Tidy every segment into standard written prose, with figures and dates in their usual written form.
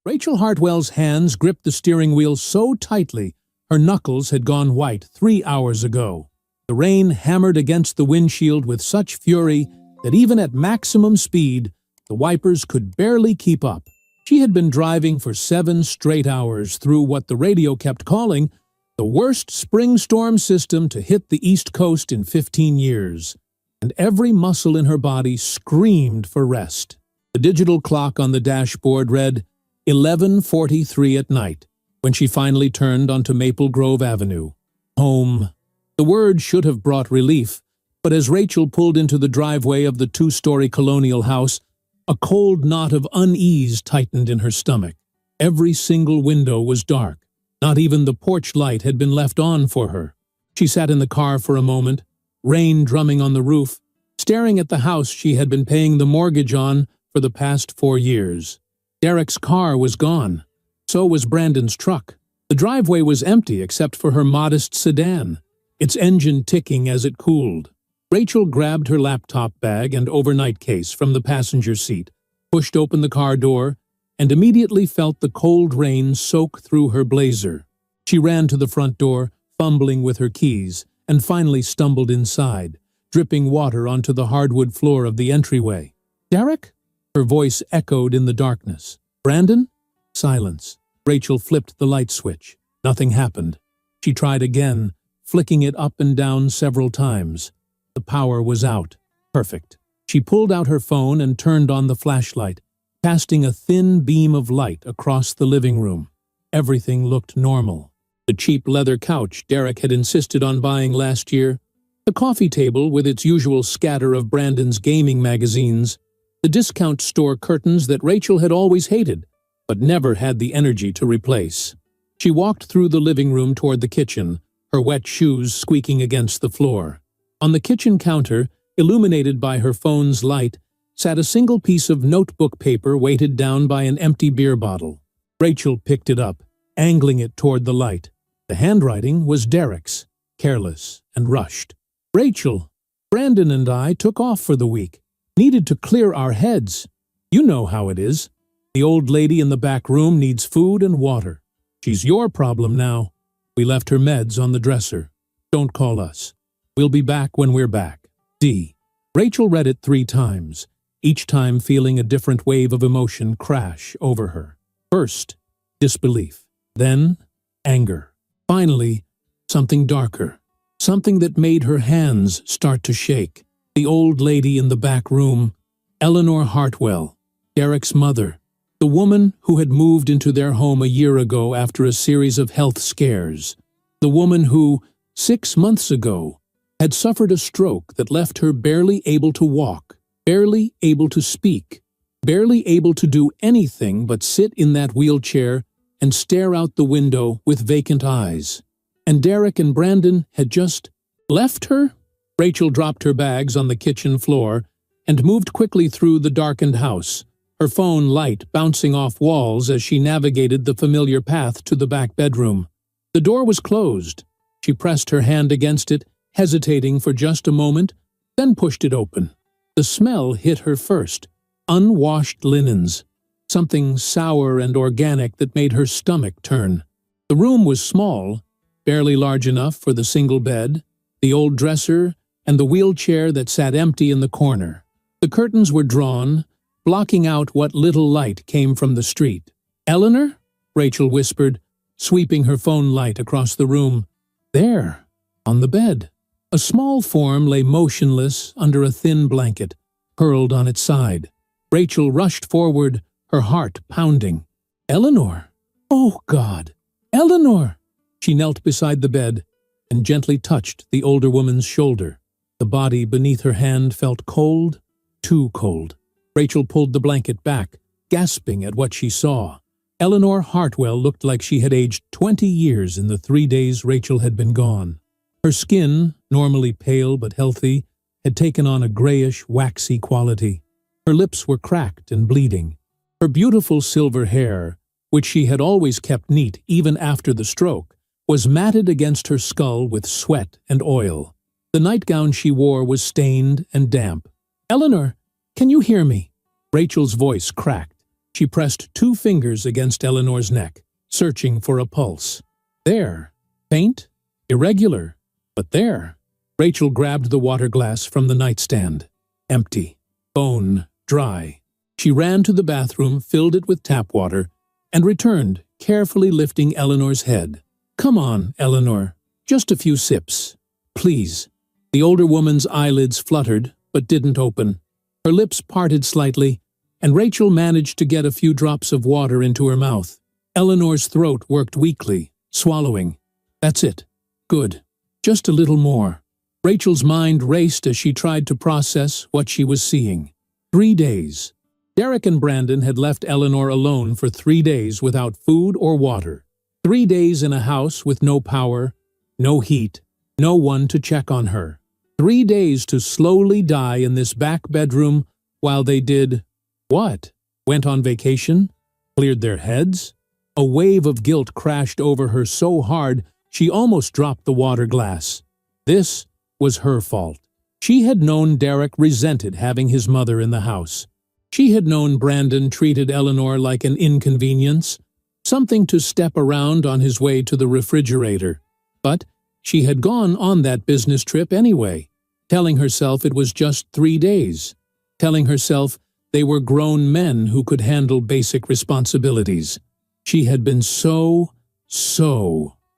Rachel Hartwell's hands gripped the steering wheel so tightly her knuckles had gone white 3 hours ago. The rain hammered against the windshield with such fury that even at maximum speed, the wipers could barely keep up. She had been driving for 7 straight hours through what the radio kept calling the worst spring storm system to hit the East Coast in 15 years, and every muscle in her body screamed for rest. The digital clock on the dashboard read 11:43 at night when she finally turned onto Maple Grove Avenue. Home. The word should have brought relief, but as Rachel pulled into the driveway of the 2-story colonial house, a cold knot of unease tightened in her stomach. Every single window was dark. Not even the porch light had been left on for her. She sat in the car for a moment, rain drumming on the roof, staring at the house she had been paying the mortgage on for the past 4 years. Derek's car was gone. So was Brandon's truck. The driveway was empty except for her modest sedan, its engine ticking as it cooled. Rachel grabbed her laptop bag and overnight case from the passenger seat, pushed open the car door, and immediately felt the cold rain soak through her blazer. She ran to the front door, fumbling with her keys, and finally stumbled inside, dripping water onto the hardwood floor of the entryway. "Derek?" Her voice echoed in the darkness. "Brandon?" Silence. Rachel flipped the light switch. Nothing happened. She tried again, flicking it up and down several times. The power was out. Perfect. She pulled out her phone and turned on the flashlight, casting a thin beam of light across the living room. Everything looked normal. The cheap leather couch Derek had insisted on buying last year, the coffee table with its usual scatter of Brandon's gaming magazines, the discount store curtains that Rachel had always hated, but never had the energy to replace. She walked through the living room toward the kitchen, her wet shoes squeaking against the floor. On the kitchen counter, illuminated by her phone's light, sat a single piece of notebook paper weighted down by an empty beer bottle. Rachel picked it up, angling it toward the light. The handwriting was Derek's, careless and rushed. "Rachel, Brandon and I took off for the week. Needed to clear our heads. You know how it is. The old lady in the back room needs food and water. She's your problem now. We left her meds on the dresser. Don't call us. We'll be back when we're back. D." Rachel read it 3 times, each time feeling a different wave of emotion crash over her. First, disbelief. Then, anger. Finally, something darker. Something that made her hands start to shake. The old lady in the back room, Eleanor Hartwell, Derek's mother, the woman who had moved into their home a year ago after a series of health scares. The woman who, 6 months ago, had suffered a stroke that left her barely able to walk, barely able to speak, barely able to do anything but sit in that wheelchair and stare out the window with vacant eyes. And Derek and Brandon had just left her? Rachel dropped her bags on the kitchen floor and moved quickly through the darkened house, her phone light bouncing off walls as she navigated the familiar path to the back bedroom. The door was closed. She pressed her hand against it, hesitating for just a moment, then pushed it open. The smell hit her first. Unwashed linens. Something sour and organic that made her stomach turn. The room was small, barely large enough for the single bed, the old dresser, and the wheelchair that sat empty in the corner. The curtains were drawn, blocking out what little light came from the street. "Eleanor?" Rachel whispered, sweeping her phone light across the room. There, on the bed. A small form lay motionless under a thin blanket, curled on its side. Rachel rushed forward, her heart pounding. "Eleanor! Oh, God! Eleanor!" She knelt beside the bed and gently touched the older woman's shoulder. The body beneath her hand felt cold, too cold. Rachel pulled the blanket back, gasping at what she saw. Eleanor Hartwell looked like she had aged 20 years in the 3 days Rachel had been gone. Her skin, normally pale but healthy, had taken on a grayish, waxy quality. Her lips were cracked and bleeding. Her beautiful silver hair, which she had always kept neat even after the stroke, was matted against her skull with sweat and oil. The nightgown she wore was stained and damp. "Eleanor, can you hear me?" Rachel's voice cracked. She pressed 2 fingers against Eleanor's neck, searching for a pulse. There. Faint, irregular, but there. Rachel grabbed the water glass from the nightstand. Empty. Bone dry. She ran to the bathroom, filled it with tap water, and returned, carefully lifting Eleanor's head. "Come on, Eleanor. Just a few sips. Please." The older woman's eyelids fluttered, but didn't open. Her lips parted slightly, and Rachel managed to get a few drops of water into her mouth. Eleanor's throat worked weakly, swallowing. "That's it. Good. Just a little more." Rachel's mind raced as she tried to process what she was seeing. 3 days. Derek and Brandon had left Eleanor alone for 3 days without food or water. 3 days in a house with no power, no heat, no one to check on her. 3 days to slowly die in this back bedroom while they did what? Went on vacation? Cleared their heads? A wave of guilt crashed over her so hard she almost dropped the water glass. This was her fault. She had known Derek resented having his mother in the house. She had known Brandon treated Eleanor like an inconvenience, something to step around on his way to the refrigerator. But she had gone on that business trip anyway, telling herself it was just 3 days, telling herself they were grown men who could handle basic responsibilities. She had been so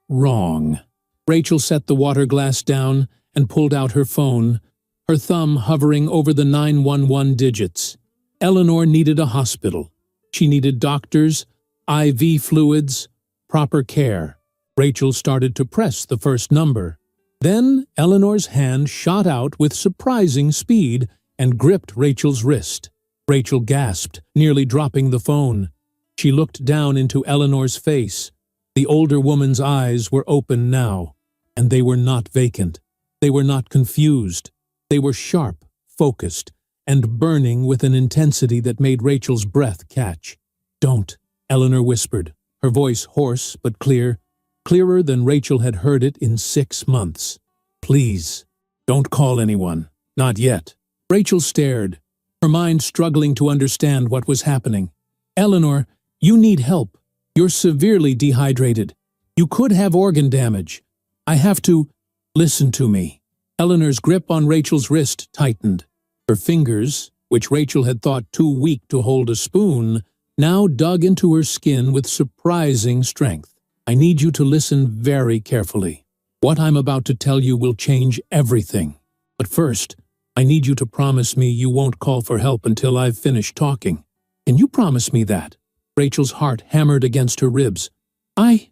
wrong. Rachel set the water glass down and pulled out her phone, her thumb hovering over the 911 digits. Eleanor needed a hospital. She needed doctors, IV fluids, proper care. Rachel started to press the first number. Then Eleanor's hand shot out with surprising speed and gripped Rachel's wrist. Rachel gasped, nearly dropping the phone. She looked down into Eleanor's face. The older woman's eyes were open now, and they were not vacant. They were not confused. They were sharp, focused, and burning with an intensity that made Rachel's breath catch. "Don't," Eleanor whispered, her voice hoarse but clear, clearer than Rachel had heard it in 6 months. "Please, don't call anyone. Not yet." Rachel stared, her mind struggling to understand what was happening. "Eleanor, you need help. You're severely dehydrated. You could have organ damage. I have to... Listen to me." Eleanor's grip on Rachel's wrist tightened. Her fingers, which Rachel had thought too weak to hold a spoon, now dug into her skin with surprising strength. "I need you to listen very carefully. What I'm about to tell you will change everything. But first, I need you to promise me you won't call for help until I've finished talking. Can you promise me that?" Rachel's heart hammered against her ribs. I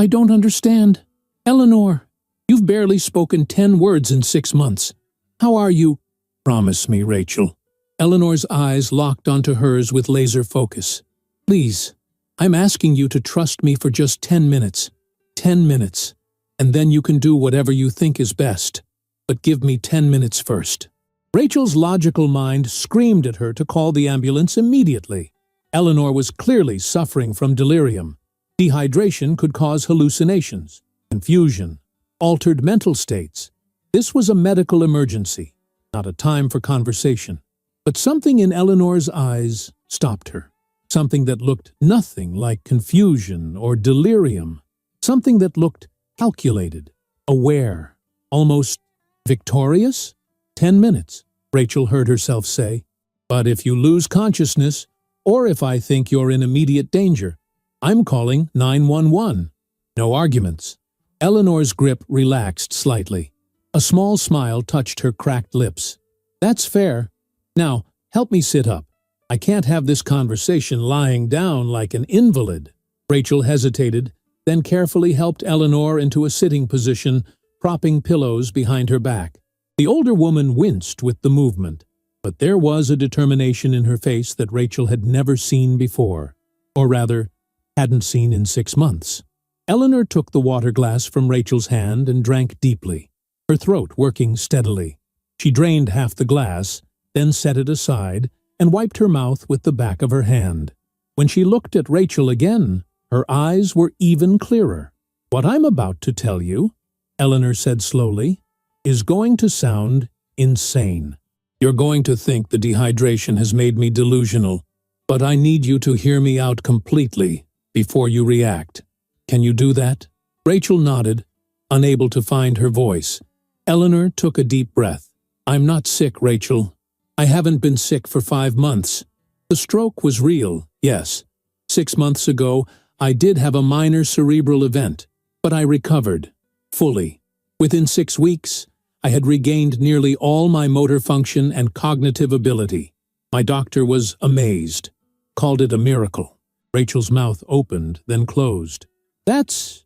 don't understand. Eleanor, you've barely spoken 10 words in 6 months. How are you?" "Promise me, Rachel." Eleanor's eyes locked onto hers with laser focus. "Please, I'm asking you to trust me for just 10 minutes. 10 minutes. And then you can do whatever you think is best. But give me 10 minutes first." Rachel's logical mind screamed at her to call the ambulance immediately. Eleanor was clearly suffering from delirium. Dehydration could cause hallucinations, confusion, altered mental states. This was a medical emergency, not a time for conversation. But something in Eleanor's eyes stopped her. Something that looked nothing like confusion or delirium. Something that looked calculated, aware, almost victorious. 10 minutes, Rachel heard herself say. "But if you lose consciousness, or if I think you're in immediate danger, I'm calling 911. No arguments." Eleanor's grip relaxed slightly. A small smile touched her cracked lips. "That's fair. Now, help me sit up. I can't have this conversation lying down like an invalid." Rachel hesitated, then carefully helped Eleanor into a sitting position, propping pillows behind her back. The older woman winced with the movement, but there was a determination in her face that Rachel had never seen before, or rather, hadn't seen in 6 months. Eleanor took the water glass from Rachel's hand and drank deeply, her throat working steadily. She drained half the glass, then set it aside, and wiped her mouth with the back of her hand. When she looked at Rachel again, her eyes were even clearer. "What I'm about to tell you," Eleanor said slowly, "is going to sound insane. You're going to think the dehydration has made me delusional, But I need you to hear me out completely before you react. Can you do that?" Rachel nodded, unable to find her voice. Eleanor took a deep breath. "I'm not sick, Rachel. I haven't been sick for 5 months. The stroke was real, yes. 6 months ago, I did have a minor cerebral event, but I recovered. Fully. Within 6 weeks, I had regained nearly all my motor function and cognitive ability. My doctor was amazed. Called it a miracle." Rachel's mouth opened, then closed. That's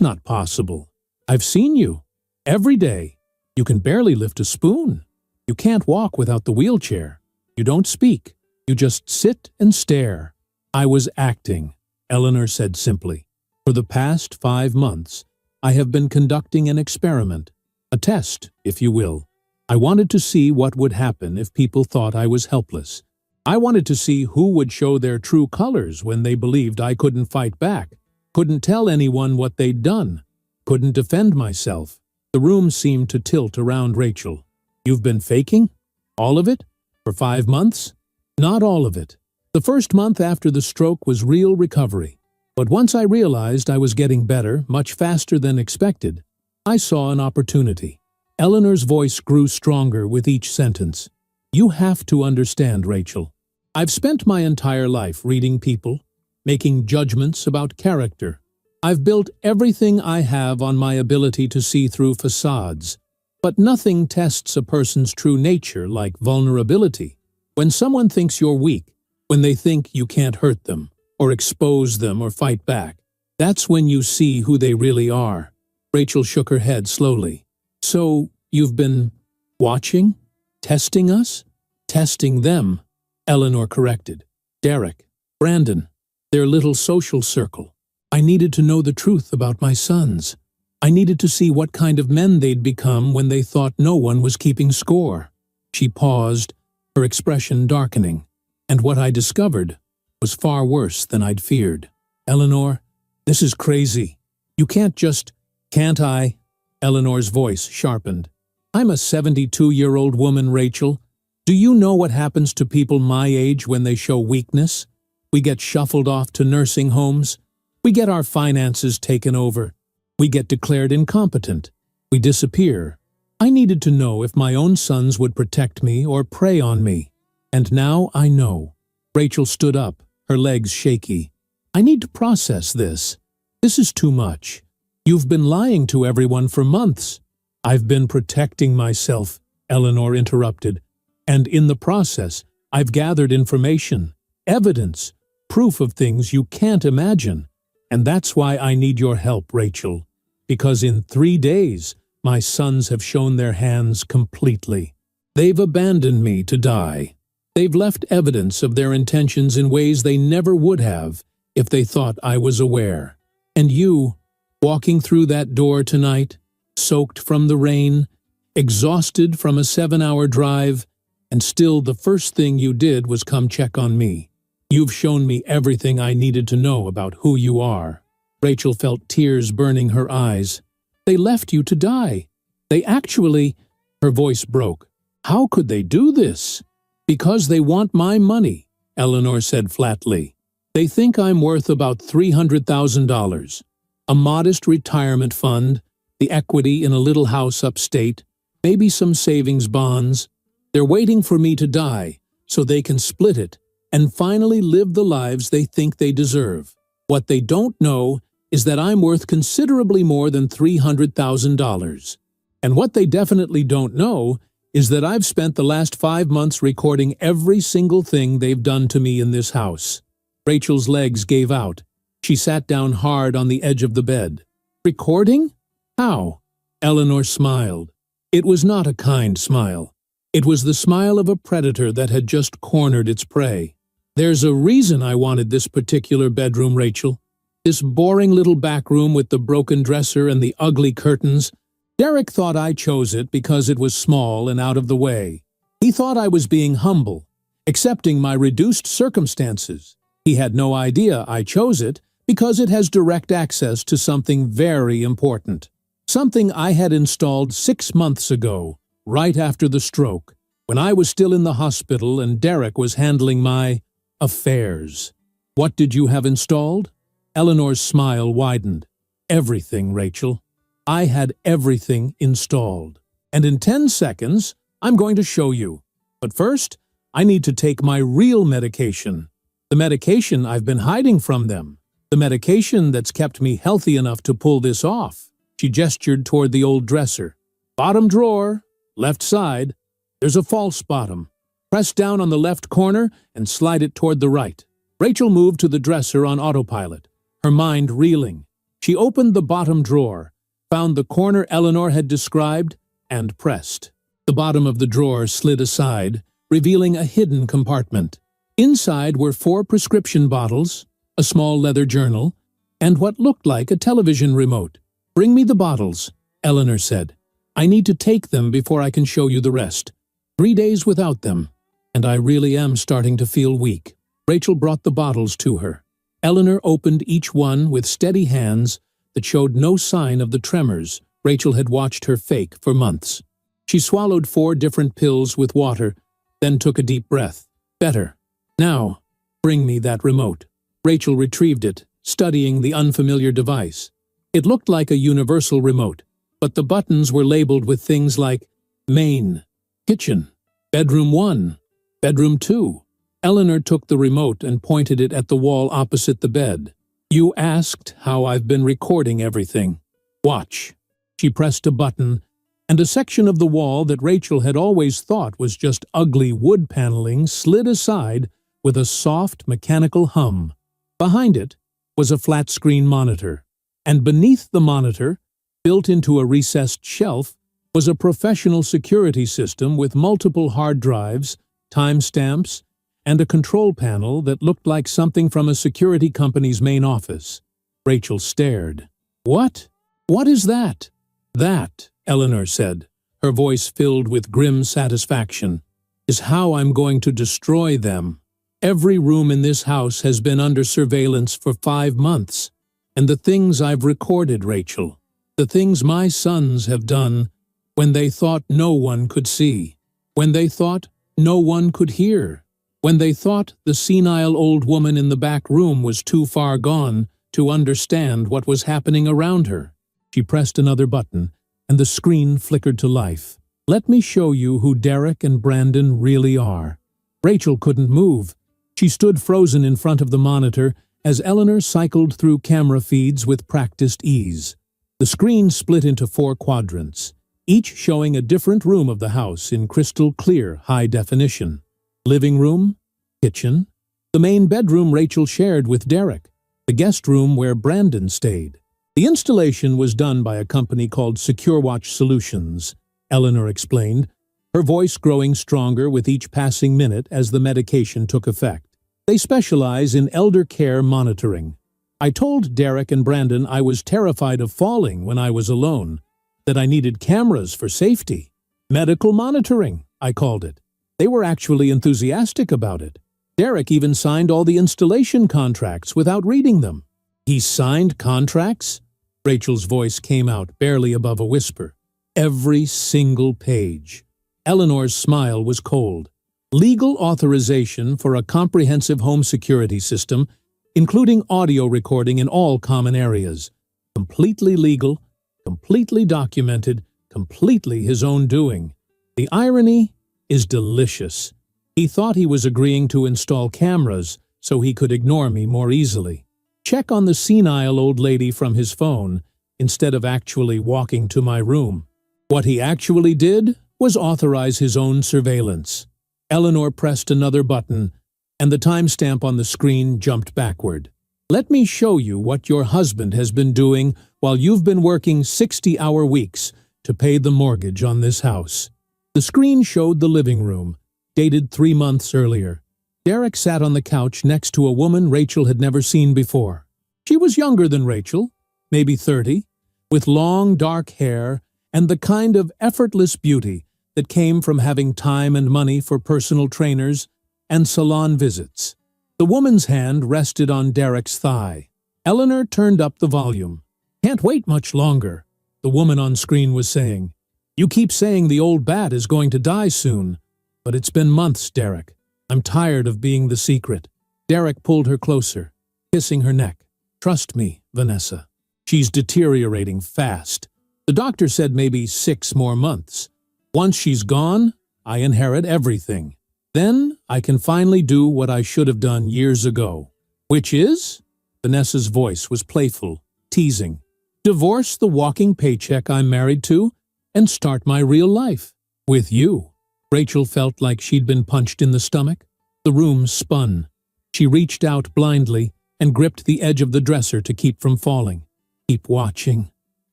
not possible. I've seen you. Every day. You can barely lift a spoon. You can't walk without the wheelchair. You don't speak. You just sit and stare." "I was acting," Eleanor said simply. "For the past 5 months, I have been conducting an experiment. A test, if you will. I wanted to see what would happen if people thought I was helpless. I wanted to see who would show their true colors when they believed I couldn't fight back, couldn't tell anyone what they'd done, couldn't defend myself." The room seemed to tilt around Rachel. "You've been faking? All of it? For 5 months?" "Not all of it. The first month after the stroke was real recovery. But once I realized I was getting better, much faster than expected, I saw an opportunity." Eleanor's voice grew stronger with each sentence. "You have to understand, Rachel. I've spent my entire life reading people, making judgments about character. I've built everything I have on my ability to see through facades. But nothing tests a person's true nature like vulnerability. When someone thinks you're weak, when they think you can't hurt them, or expose them or fight back, that's when you see who they really are." Rachel shook her head slowly. "So, you've been watching? Testing us?" "Testing them," Eleanor corrected. "Derek, Brandon, their little social circle. I needed to know the truth about my sons. I needed to see what kind of men they'd become when they thought no one was keeping score." She paused, her expression darkening. "And what I discovered was far worse than I'd feared." "Eleanor, this is crazy. You can't just—" "Can't I?" Eleanor's voice sharpened. "I'm a 72-year-old woman, Rachel. Do you know what happens to people my age when they show weakness? We get shuffled off to nursing homes. We get our finances taken over. We get declared incompetent. We disappear. I needed to know if my own sons would protect me or prey on me. And now I know." Rachel stood up, her legs shaky. "I need to process this. This is too much. You've been lying to everyone for months." "I've been protecting myself," Eleanor interrupted. "And in the process, I've gathered information, evidence, proof of things you can't imagine. And that's why I need your help, Rachel. Because in 3 days, my sons have shown their hands completely. They've abandoned me to die. They've left evidence of their intentions in ways they never would have if they thought I was aware. And you, walking through that door tonight, soaked from the rain, exhausted from a 7-hour drive, and still the first thing you did was come check on me. You've shown me everything I needed to know about who you are." Rachel felt tears burning her eyes. "They left you to die. They actually—" Her voice broke. "How could they do this?" "Because they want my money," Eleanor said flatly. "They think I'm worth about $300,000. A modest retirement fund, the equity in a little house upstate, maybe some savings bonds. They're waiting for me to die so they can split it and finally live the lives they think they deserve. What they don't know is that I'm worth considerably more than $300,000. And what they definitely don't know is that I've spent the last 5 months recording every single thing they've done to me in this house." Rachel's legs gave out. She sat down hard on the edge of the bed. "Recording? How?" Eleanor smiled. It was not a kind smile. It was the smile of a predator that had just cornered its prey. "There's a reason I wanted this particular bedroom, Rachel. This boring little back room with the broken dresser and the ugly curtains. Derek thought I chose it because it was small and out of the way. He thought I was being humble, accepting my reduced circumstances. He had no idea I chose it because it has direct access to something very important. Something I had installed 6 months ago, right after the stroke, when I was still in the hospital and Derek was handling my affairs. What did you have installed? Eleanor's smile widened. Everything, Rachel. I had everything installed. And in 10 seconds, I'm going to show you. But first, I need to take my real medication. The medication I've been hiding from them. The medication that's kept me healthy enough to pull this off. She gestured toward the old dresser. Bottom drawer, left side. There's a false bottom. Press down on the left corner and slide it toward the right. Rachel moved to the dresser on autopilot, her mind reeling. She opened the bottom drawer, found the corner Eleanor had described, and pressed. The bottom of the drawer slid aside, revealing a hidden compartment. Inside were 4 prescription bottles, a small leather journal, and what looked like a television remote. Bring me the bottles, Eleanor said. I need to take them before I can show you the rest. 3 days without them, and I really am starting to feel weak. Rachel brought the bottles to her. Eleanor opened each one with steady hands that showed no sign of the tremors Rachel had watched her fake for months. She swallowed 4 different pills with water, then took a deep breath. Better. Now, bring me that remote. Rachel retrieved it, studying the unfamiliar device. It looked like a universal remote, but the buttons were labeled with things like main, kitchen, bedroom 1, bedroom 2. Eleanor took the remote and pointed it at the wall opposite the bed. You asked how I've been recording everything. Watch. She pressed a button, and a section of the wall that Rachel had always thought was just ugly wood paneling slid aside with a soft mechanical hum. Behind it was a flat-screen monitor, and beneath the monitor, built into a recessed shelf, was a professional security system with multiple hard drives, timestamps, and a control panel that looked like something from a security company's main office. Rachel stared. What? What is that? That, Eleanor said, her voice filled with grim satisfaction, is how I'm going to destroy them. Every room in this house has been under surveillance for 5 months, and the things I've recorded, Rachel, the things my sons have done when they thought no one could see, when they thought no one could hear, when they thought the senile old woman in the back room was too far gone to understand what was happening around her. She pressed another button, and the screen flickered to life. Let me show you who Derek and Brandon really are. Rachel couldn't move. She stood frozen in front of the monitor as Eleanor cycled through camera feeds with practiced ease. The screen split into 4 quadrants, each showing a different room of the house in crystal clear high definition. Living room, kitchen, the main bedroom Rachel shared with Derek, the guest room where Brandon stayed. The installation was done by a company called SecureWatch Solutions, Eleanor explained, her voice growing stronger with each passing minute as the medication took effect. They specialize in elder care monitoring. I told Derek and Brandon I was terrified of falling when I was alone, that I needed cameras for safety. Medical monitoring, I called it. They were actually enthusiastic about it. Derek even signed all the installation contracts without reading them. He signed contracts? Rachel's voice came out barely above a whisper. Every single page. Eleanor's smile was cold. Legal authorization for a comprehensive home security system, including audio recording in all common areas. Completely legal, completely documented, completely his own doing. The irony is delicious. He thought he was agreeing to install cameras so he could ignore me more easily. Check on the senile old lady from his phone instead of actually walking to my room. What he actually did was authorize his own surveillance. Eleanor pressed another button, and the timestamp on the screen jumped backward. Let me show you what your husband has been doing while you've been working 60-hour weeks to pay the mortgage on this house. The screen showed the living room, dated 3 months earlier. Derek sat on the couch next to a woman Rachel had never seen before. She was younger than Rachel, maybe 30, with long dark hair and the kind of effortless beauty that came from having time and money for personal trainers and salon visits. The woman's hand rested on Derek's thigh. Eleanor turned up the volume. Can't wait much longer, the woman on screen was saying. You keep saying the old bat is going to die soon, but it's been months, Derek. I'm tired of being the secret. Derek pulled her closer, kissing her neck. Trust me, Vanessa. She's deteriorating fast. The doctor said maybe 6 more months. Once she's gone, I inherit everything. Then I can finally do what I should have done years ago. Which is? Vanessa's voice was playful, teasing. Divorce the walking paycheck I'm married to and start my real life. With you. Rachel felt like she'd been punched in the stomach. The room spun. She reached out blindly and gripped the edge of the dresser to keep from falling. Keep watching,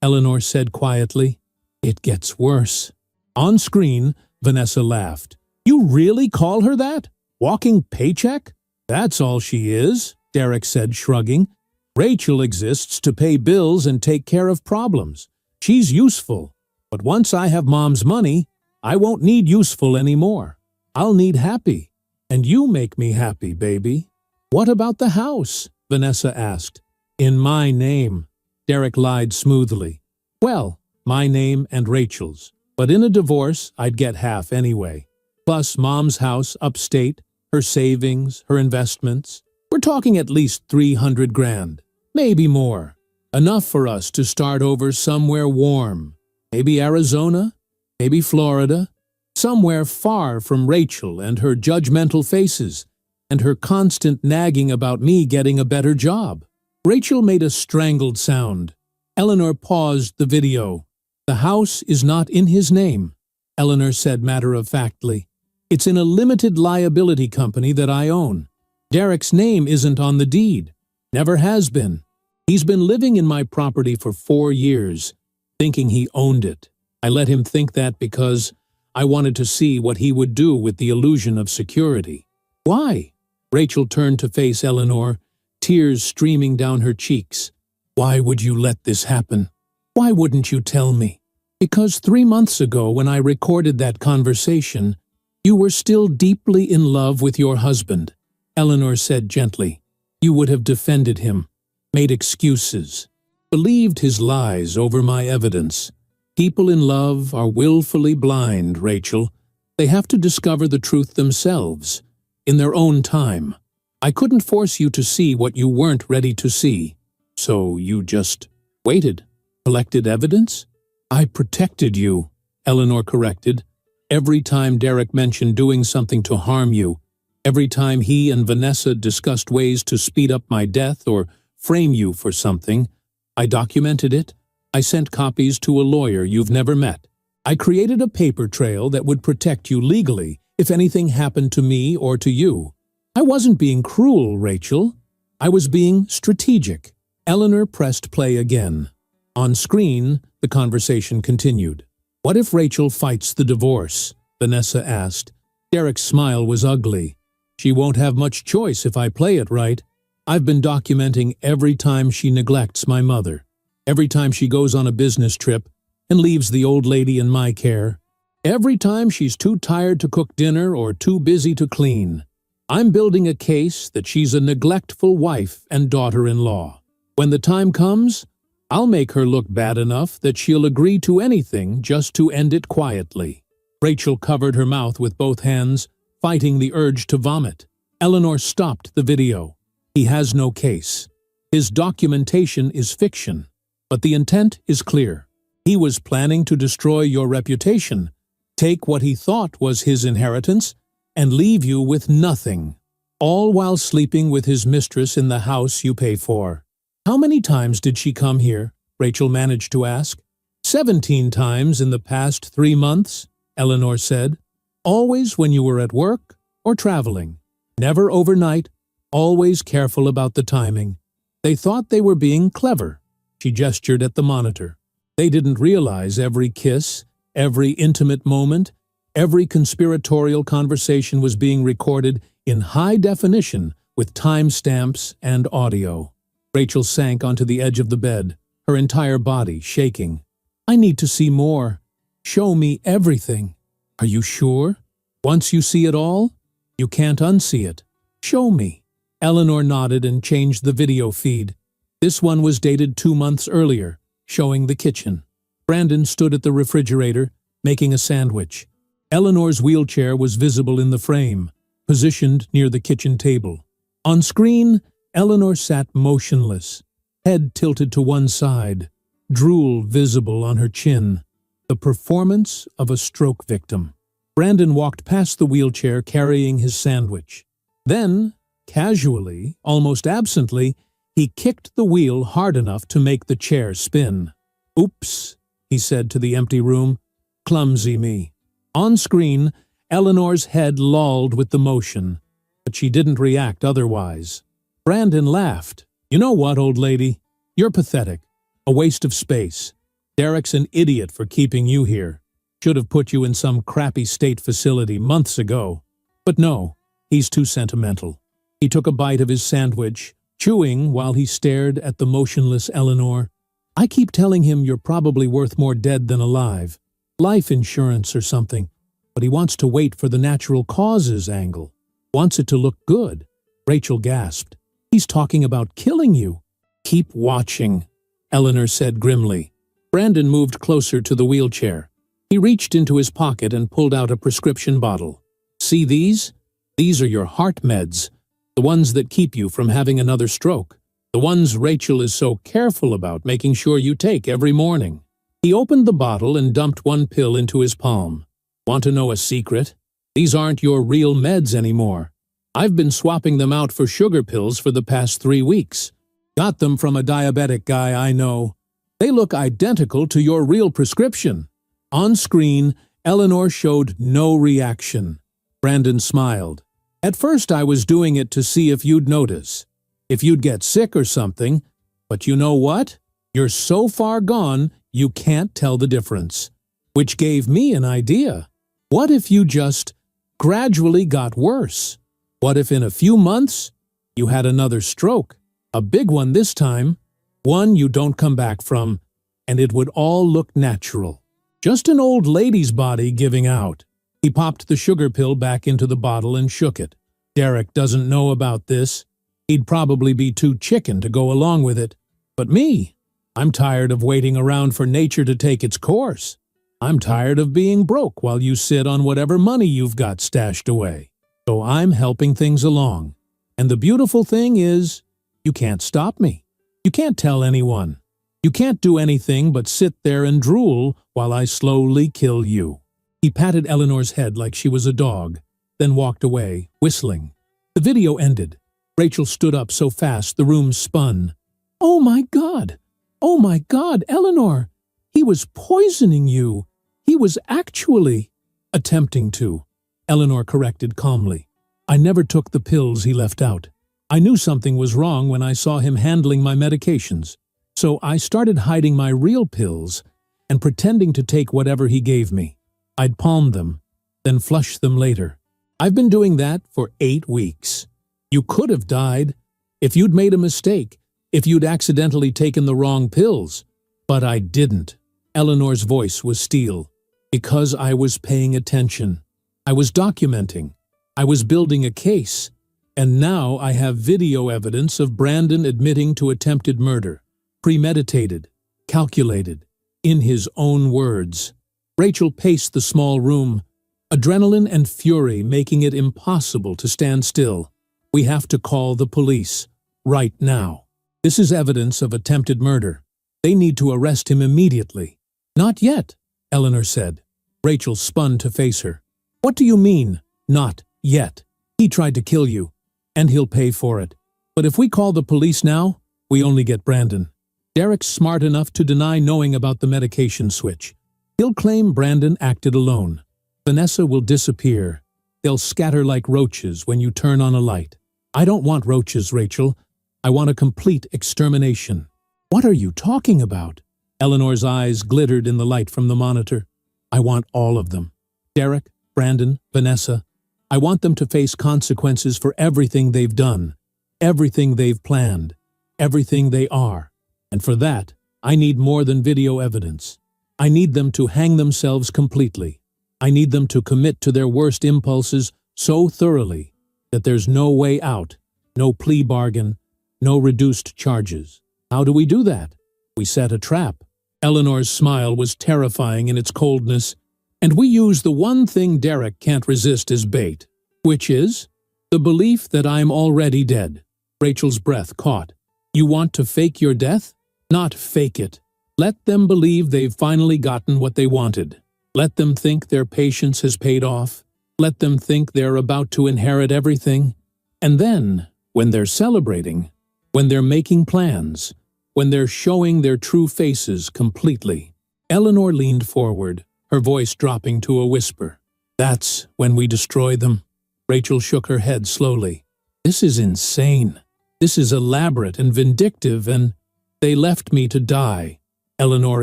Eleanor said quietly. It gets worse. On screen, Vanessa laughed. You really call her that? Walking paycheck? That's all she is, Derek said, shrugging. Rachel exists to pay bills and take care of problems. She's useful. But once I have Mom's money, I won't need useful anymore. I'll need happy. And you make me happy, baby. What about the house? Vanessa asked. In my name, Derek lied smoothly. Well, my name and Rachel's. But in a divorce, I'd get half anyway. Plus Mom's house upstate, her savings, her investments. We're talking at least 300 grand. Maybe more. Enough for us to start over somewhere warm. Maybe Arizona, maybe Florida. Somewhere far from Rachel and her judgmental faces, and her constant nagging about me getting a better job. Rachel made a strangled sound. Eleanor paused the video. The house is not in his name, Eleanor said matter-of-factly. It's in a limited liability company that I own. Derek's name isn't on the deed. Never has been. He's been living in my property for 4 years, thinking he owned it. I let him think that because I wanted to see what he would do with the illusion of security. Why? Rachel turned to face Eleanor, tears streaming down her cheeks. Why would you let this happen? Why wouldn't you tell me? Because 3 months ago, when I recorded that conversation, you were still deeply in love with your husband, Eleanor said gently. You would have defended him, made excuses, believed his lies over my evidence. People in love are willfully blind, Rachel. They have to discover the truth themselves, in their own time. I couldn't force you to see what you weren't ready to see. So you just waited, collected evidence? I protected you, Eleanor corrected. Every time Derek mentioned doing something to harm you, every time he and Vanessa discussed ways to speed up my death or frame you for something, I documented it. I sent copies to a lawyer you've never met. I created a paper trail that would protect you legally if anything happened to me or to you. I wasn't being cruel, Rachel. I was being strategic. Eleanor pressed play again. On screen, the conversation continued. What if Rachel fights the divorce? Vanessa asked. Derek's smile was ugly. She won't have much choice if I play it right. I've been documenting every time she neglects my mother. Every time she goes on a business trip and leaves the old lady in my care. Every time she's too tired to cook dinner or too busy to clean. I'm building a case that she's a neglectful wife and daughter-in-law. When the time comes, I'll make her look bad enough that she'll agree to anything just to end it quietly. Rachel covered her mouth with both hands, fighting the urge to vomit. Eleanor stopped the video. He has no case. His documentation is fiction, but the intent is clear. He was planning to destroy your reputation, take what he thought was his inheritance, and leave you with nothing, all while sleeping with his mistress in the house you pay for. How many times did she come here? Rachel managed to ask. 17 times in the past 3 months, Eleanor said. Always when you were at work or traveling. Never overnight, always careful about the timing. They thought they were being clever. She gestured at the monitor. They didn't realize every kiss, every intimate moment, every conspiratorial conversation was being recorded in high definition with timestamps and audio. Rachel sank onto the edge of the bed, her entire body shaking. I need to see more. Show me everything. Are you sure? Once you see it all, you can't unsee it. Show me. Eleanor nodded and changed the video feed. This one was dated 2 months earlier, showing the kitchen. Brandon stood at the refrigerator, making a sandwich. Eleanor's wheelchair was visible in the frame, positioned near the kitchen table. On screen, Eleanor sat motionless, head tilted to one side, drool visible on her chin, the performance of a stroke victim. Brandon walked past the wheelchair carrying his sandwich. Then, casually, almost absently, he kicked the wheel hard enough to make the chair spin. "Oops," he said to the empty room. "Clumsy me." On screen, Eleanor's head lolled with the motion, but she didn't react otherwise. Brandon laughed. "You know what, old lady? You're pathetic. A waste of space. Derek's an idiot for keeping you here. Should have put you in some crappy state facility months ago. But no, he's too sentimental." He took a bite of his sandwich, chewing while he stared at the motionless Eleanor. "I keep telling him you're probably worth more dead than alive. Life insurance or something. But he wants to wait for the natural causes angle. Wants it to look good." Rachel gasped. "He's talking about killing you." "Keep watching," Eleanor said grimly. Brandon moved closer to the wheelchair. He reached into his pocket and pulled out a prescription bottle. "See these? These are your heart meds, the ones that keep you from having another stroke. The ones Rachel is so careful about making sure you take every morning." He opened the bottle and dumped one pill into his palm. "Want to know a secret? These aren't your real meds anymore. I've been swapping them out for sugar pills for the past 3 weeks. Got them from a diabetic guy I know. They look identical to your real prescription." On screen, Eleanor showed no reaction. Brandon smiled. "At first I was doing it to see if you'd notice, if you'd get sick or something, but you know what? You're so far gone you can't tell the difference." Which gave me an idea. What if you just gradually got worse? What if in a few months you had another stroke? A big one this time, one you don't come back from, and it would all look natural. Just an old lady's body giving out. He popped the sugar pill back into the bottle and shook it. "Derek doesn't know about this. He'd probably be too chicken to go along with it. But me, I'm tired of waiting around for nature to take its course. I'm tired of being broke while you sit on whatever money you've got stashed away. So I'm helping things along. And the beautiful thing is, you can't stop me. You can't tell anyone. You can't do anything but sit there and drool while I slowly kill you." He patted Eleanor's head like she was a dog, then walked away, whistling. The video ended. Rachel stood up so fast the room spun. "Oh my God! Oh my God, Eleanor! He was poisoning you! He was actually—" "Attempting to," Eleanor corrected calmly. "I never took the pills he left out. I knew something was wrong when I saw him handling my medications. So I started hiding my real pills and pretending to take whatever he gave me. I'd palm them, then flush them later. I've been doing that for 8 weeks. You could have died if you'd made a mistake, if you'd accidentally taken the wrong pills. But I didn't." Eleanor's voice was steel. "Because I was paying attention. I was documenting. I was building a case. And now I have video evidence of Brandon admitting to attempted murder. Premeditated, calculated, in his own words." Rachel paced the small room, adrenaline and fury making it impossible to stand still. "We have to call the police, right now. This is evidence of attempted murder. They need to arrest him immediately." "Not yet," Eleanor said. Rachel spun to face her. "What do you mean, not yet? He tried to kill you, and he'll pay for it. But if we call the police now, we only get Brandon. Derek's smart enough to deny knowing about the medication switch. He'll claim Brandon acted alone. Vanessa will disappear. They'll scatter like roaches when you turn on a light. I don't want roaches, Rachel. I want a complete extermination." "What are you talking about?" Eleanor's eyes glittered in the light from the monitor. "I want all of them. Derek, Brandon, Vanessa. I want them to face consequences for everything they've done, everything they've planned, everything they are. And for that, I need more than video evidence. I need them to hang themselves completely. I need them to commit to their worst impulses so thoroughly that there's no way out, no plea bargain, no reduced charges. How do we do that? We set a trap." Eleanor's smile was terrifying in its coldness. "And we use the one thing Derek can't resist as bait. Which is? The belief that I'm already dead. Rachel's breath caught. You want to fake your death? Not fake it. Let them believe they've finally gotten what they wanted. Let them think their patience has paid off. Let them think they're about to inherit everything. And then, when they're celebrating, when they're making plans, when they're showing their true faces completely. Eleanor leaned forward, her voice dropping to a whisper. That's when we destroy them. Rachel shook her head slowly. This is insane. This is elaborate and vindictive, and they left me to die. Eleanor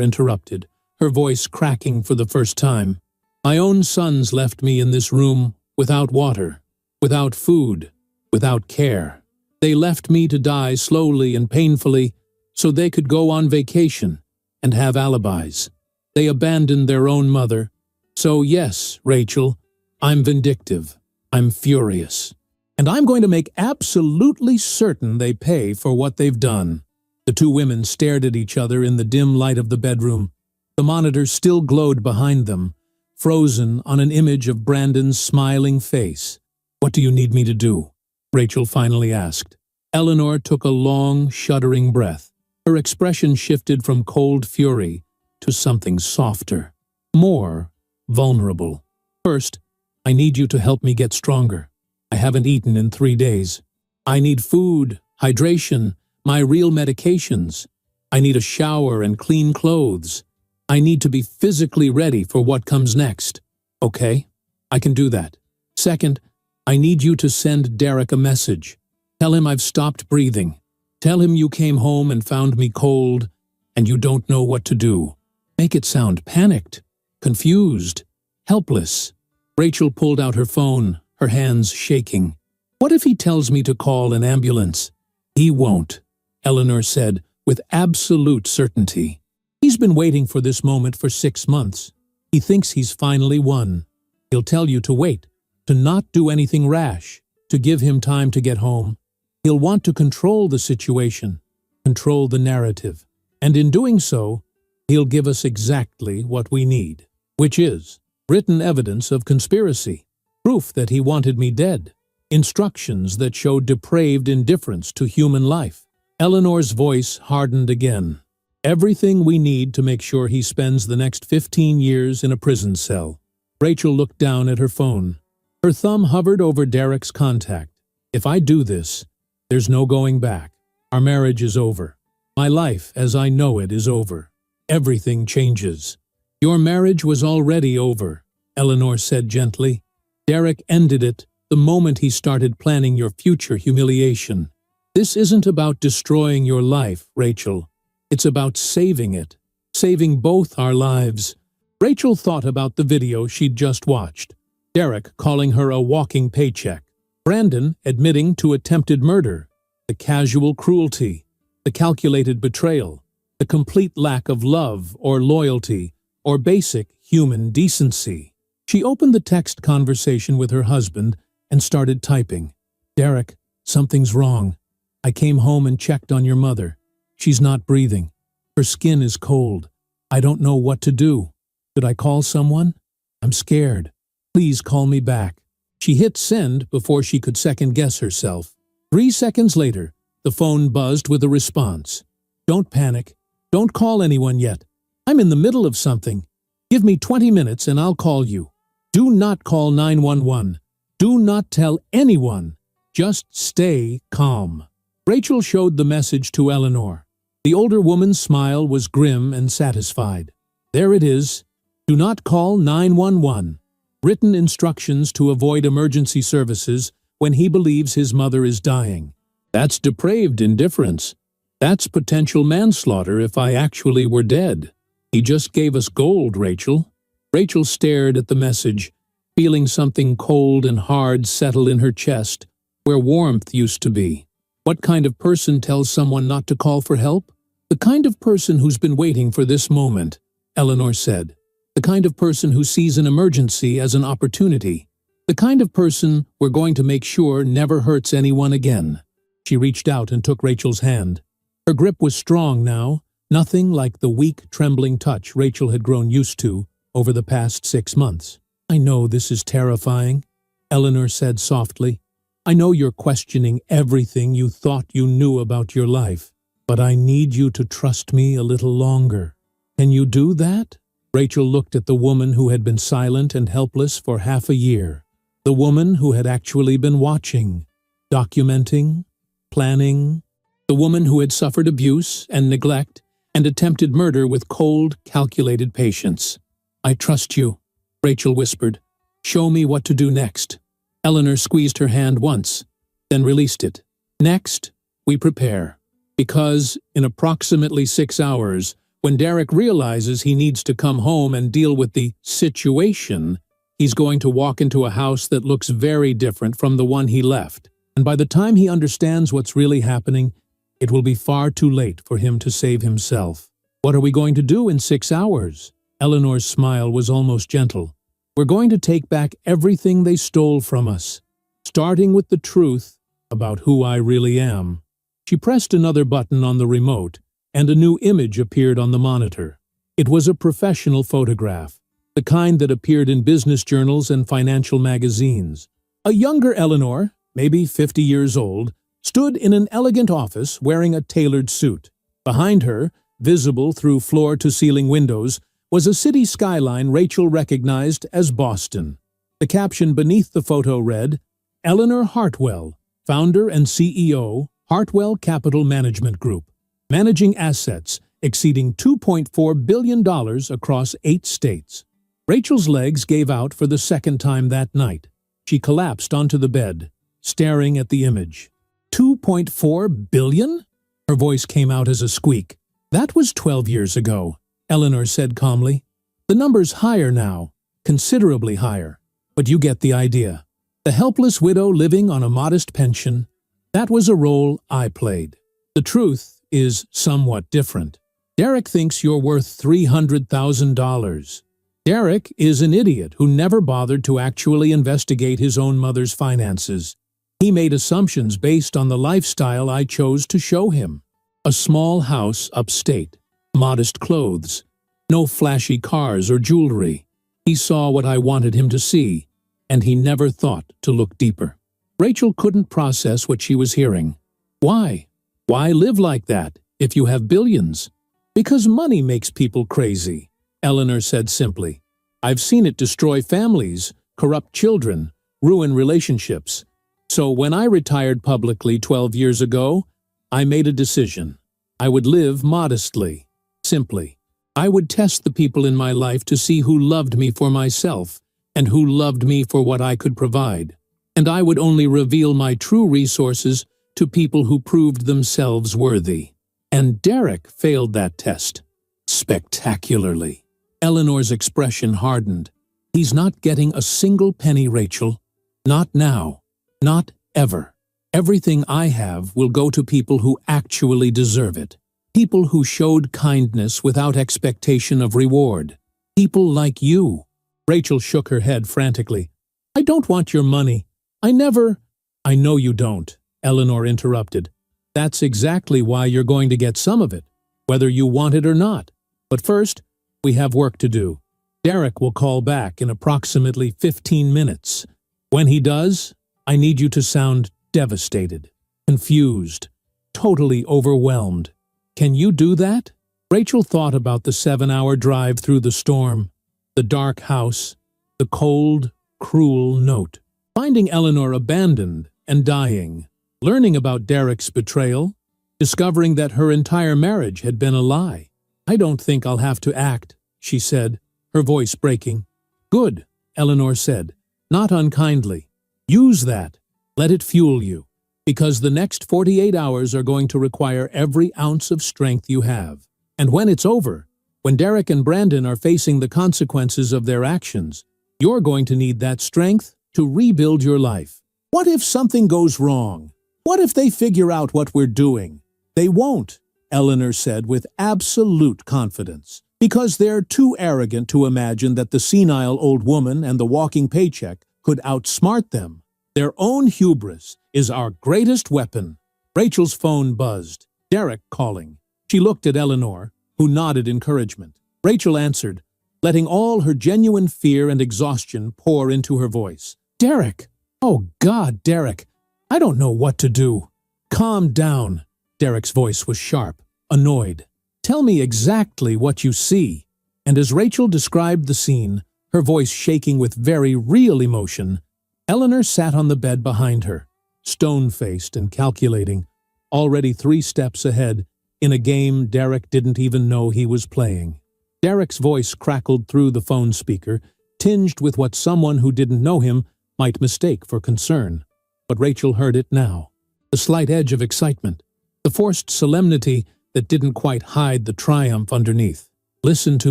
interrupted, her voice cracking for the first time. My own sons left me in this room without water, without food, without care. They left me to die slowly and painfully so they could go on vacation and have alibis. They abandoned their own mother. So yes, Rachel, I'm vindictive. I'm furious. And I'm going to make absolutely certain they pay for what they've done. The two women stared at each other in the dim light of the bedroom. The monitor still glowed behind them, frozen on an image of Brandon's smiling face. What do you need me to do? Rachel finally asked. Eleanor took a long, shuddering breath. Her expression shifted from cold fury to something softer, more vulnerable. First, I need you to help me get stronger. I haven't eaten in 3 days. I need food, hydration, my real medications. I need a shower and clean clothes. I need to be physically ready for what comes next. Okay, I can do that. Second, I need you to send Derek a message. Tell him I've stopped breathing. Tell him you came home and found me cold and you don't know what to do. Make it sound panicked, confused, helpless. Rachel pulled out her phone, her hands shaking. What if he tells me to call an ambulance? He won't, Eleanor said with absolute certainty. He's been waiting for this moment for 6 months. He thinks he's finally won. He'll tell you to wait, to not do anything rash, to give him time to get home. He'll want to control the situation, control the narrative. And in doing so, he'll give us exactly what we need, which is written evidence of conspiracy, proof that he wanted me dead, instructions that show depraved indifference to human life. Eleanor's voice hardened again. Everything we need to make sure he spends the next 15 years in a prison cell. Rachel looked down at her phone. Her thumb hovered over Derek's contact. If I do this, there's no going back. Our marriage is over. My life, as I know it, is over. Everything changes. Your marriage was already over, Eleanor said gently. Derek ended it the moment he started planning your future humiliation. This isn't about destroying your life, Rachel. It's about saving it, saving both our lives. Rachel thought about the video she'd just watched. Derek calling her a walking paycheck. Brandon admitting to attempted murder. The casual cruelty. The calculated betrayal. The complete lack of love or loyalty or basic human decency. She opened the text conversation with her husband and started typing. Derek, something's wrong. I came home and checked on your mother. She's not breathing. Her skin is cold. I don't know what to do. Should I call someone? I'm scared. Please call me back. She hit send before she could second-guess herself. 3 seconds later, the phone buzzed with a response. Don't panic. Don't call anyone yet. I'm in the middle of something. Give me 20 minutes and I'll call you. Do not call 911. Do not tell anyone. Just stay calm. Rachel showed the message to Eleanor. The older woman's smile was grim and satisfied. There it is. Do not call 911. Written instructions to avoid emergency services when he believes his mother is dying. That's depraved indifference. That's potential manslaughter if I actually were dead. He just gave us gold, Rachel. Rachel stared at the message, feeling something cold and hard settle in her chest, where warmth used to be. What kind of person tells someone not to call for help? The kind of person who's been waiting for this moment, Eleanor said. The kind of person who sees an emergency as an opportunity. The kind of person we're going to make sure never hurts anyone again. She reached out and took Rachel's hand. Her grip was strong now, nothing like the weak, trembling touch Rachel had grown used to over the past 6 months. I know this is terrifying, Eleanor said softly. I know you're questioning everything you thought you knew about your life, but I need you to trust me a little longer. Can you do that? Rachel looked at the woman who had been silent and helpless for half a year. The woman who had actually been watching, documenting, planning. The woman who had suffered abuse and neglect and attempted murder with cold, calculated patience. I trust you, Rachel whispered. Show me what to do next. Eleanor squeezed her hand once, then released it. Next, we prepare. Because in approximately 6 hours, when Derek realizes he needs to come home and deal with the situation, he's going to walk into a house that looks very different from the one he left. And by the time he understands what's really happening, it will be far too late for him to save himself. What are we going to do in 6 hours? Eleanor's smile was almost gentle. We're going to take back everything they stole from us, starting with the truth about who I really am. She pressed another button on the remote, and a new image appeared on the monitor. It was a professional photograph, the kind that appeared in business journals and financial magazines. A younger Eleanor, maybe 50 years old, stood in an elegant office wearing a tailored suit. Behind her, visible through floor-to-ceiling windows, was a city skyline Rachel recognized as Boston. The caption beneath the photo read, Eleanor Hartwell, founder and CEO, Hartwell Capital Management Group, managing assets exceeding $2.4 billion across 8 states. Rachel's legs gave out for the second time that night. She collapsed onto the bed, staring at the image. 2.4 billion? Her voice came out as a squeak. That was 12 years ago, Eleanor said calmly. The number's higher now, considerably higher, but you get the idea. The helpless widow living on a modest pension, that was a role I played. The truth is somewhat different. Derek thinks you're worth $300,000. Derek is an idiot who never bothered to actually investigate his own mother's finances. He made assumptions based on the lifestyle I chose to show him. A small house upstate, modest clothes, no flashy cars or jewelry. He saw what I wanted him to see, and he never thought to look deeper. Rachel couldn't process what she was hearing. Why? Why live like that if you have billions? Because money makes people crazy, Eleanor said simply. I've seen it destroy families, corrupt children, ruin relationships. So when I retired publicly 12 years ago, I made a decision. I would live modestly, simply. I would test the people in my life to see who loved me for myself and who loved me for what I could provide. And I would only reveal my true resources to people who proved themselves worthy. And Derek failed that test. Spectacularly. Eleanor's expression hardened. He's not getting a single penny, Rachel. Not now. Not ever. Everything I have will go to people who actually deserve it. People who showed kindness without expectation of reward. People like you. Rachel shook her head frantically. I don't want your money. I know you don't, Eleanor interrupted. That's exactly why you're going to get some of it, whether you want it or not. But first, we have work to do. Derek will call back in approximately 15 minutes. When he does, I need you to sound devastated, confused, totally overwhelmed. Can you do that? Rachel thought about the 7-hour drive through the storm, the dark house, the cold, cruel note. Finding Eleanor abandoned and dying, learning about Derek's betrayal, discovering that her entire marriage had been a lie. I don't think I'll have to act, she said, her voice breaking. Good, Eleanor said, not unkindly. Use that. Let it fuel you, because the next 48 hours are going to require every ounce of strength you have. And when it's over, when Derek and Brandon are facing the consequences of their actions, you're going to need that strength to rebuild your life. What if something goes wrong? What if they figure out what we're doing? They won't, Eleanor said with absolute confidence, because they're too arrogant to imagine that the senile old woman and the walking paycheck could outsmart them. Their own hubris is our greatest weapon. Rachel's phone buzzed. Derek calling. She looked at Eleanor, who nodded encouragement. Rachel answered, letting all her genuine fear and exhaustion pour into her voice. Derek! Oh God, Derek! I don't know what to do. Calm down. Derek's voice was sharp, annoyed. Tell me exactly what you see. And as Rachel described the scene, her voice shaking with very real emotion, Eleanor sat on the bed behind her, stone-faced and calculating, already 3 steps ahead in a game Derek didn't even know he was playing. Derek's voice crackled through the phone speaker, tinged with what someone who didn't know him might mistake for concern. But Rachel heard it now. The slight edge of excitement, the forced solemnity that didn't quite hide the triumph underneath. Listen to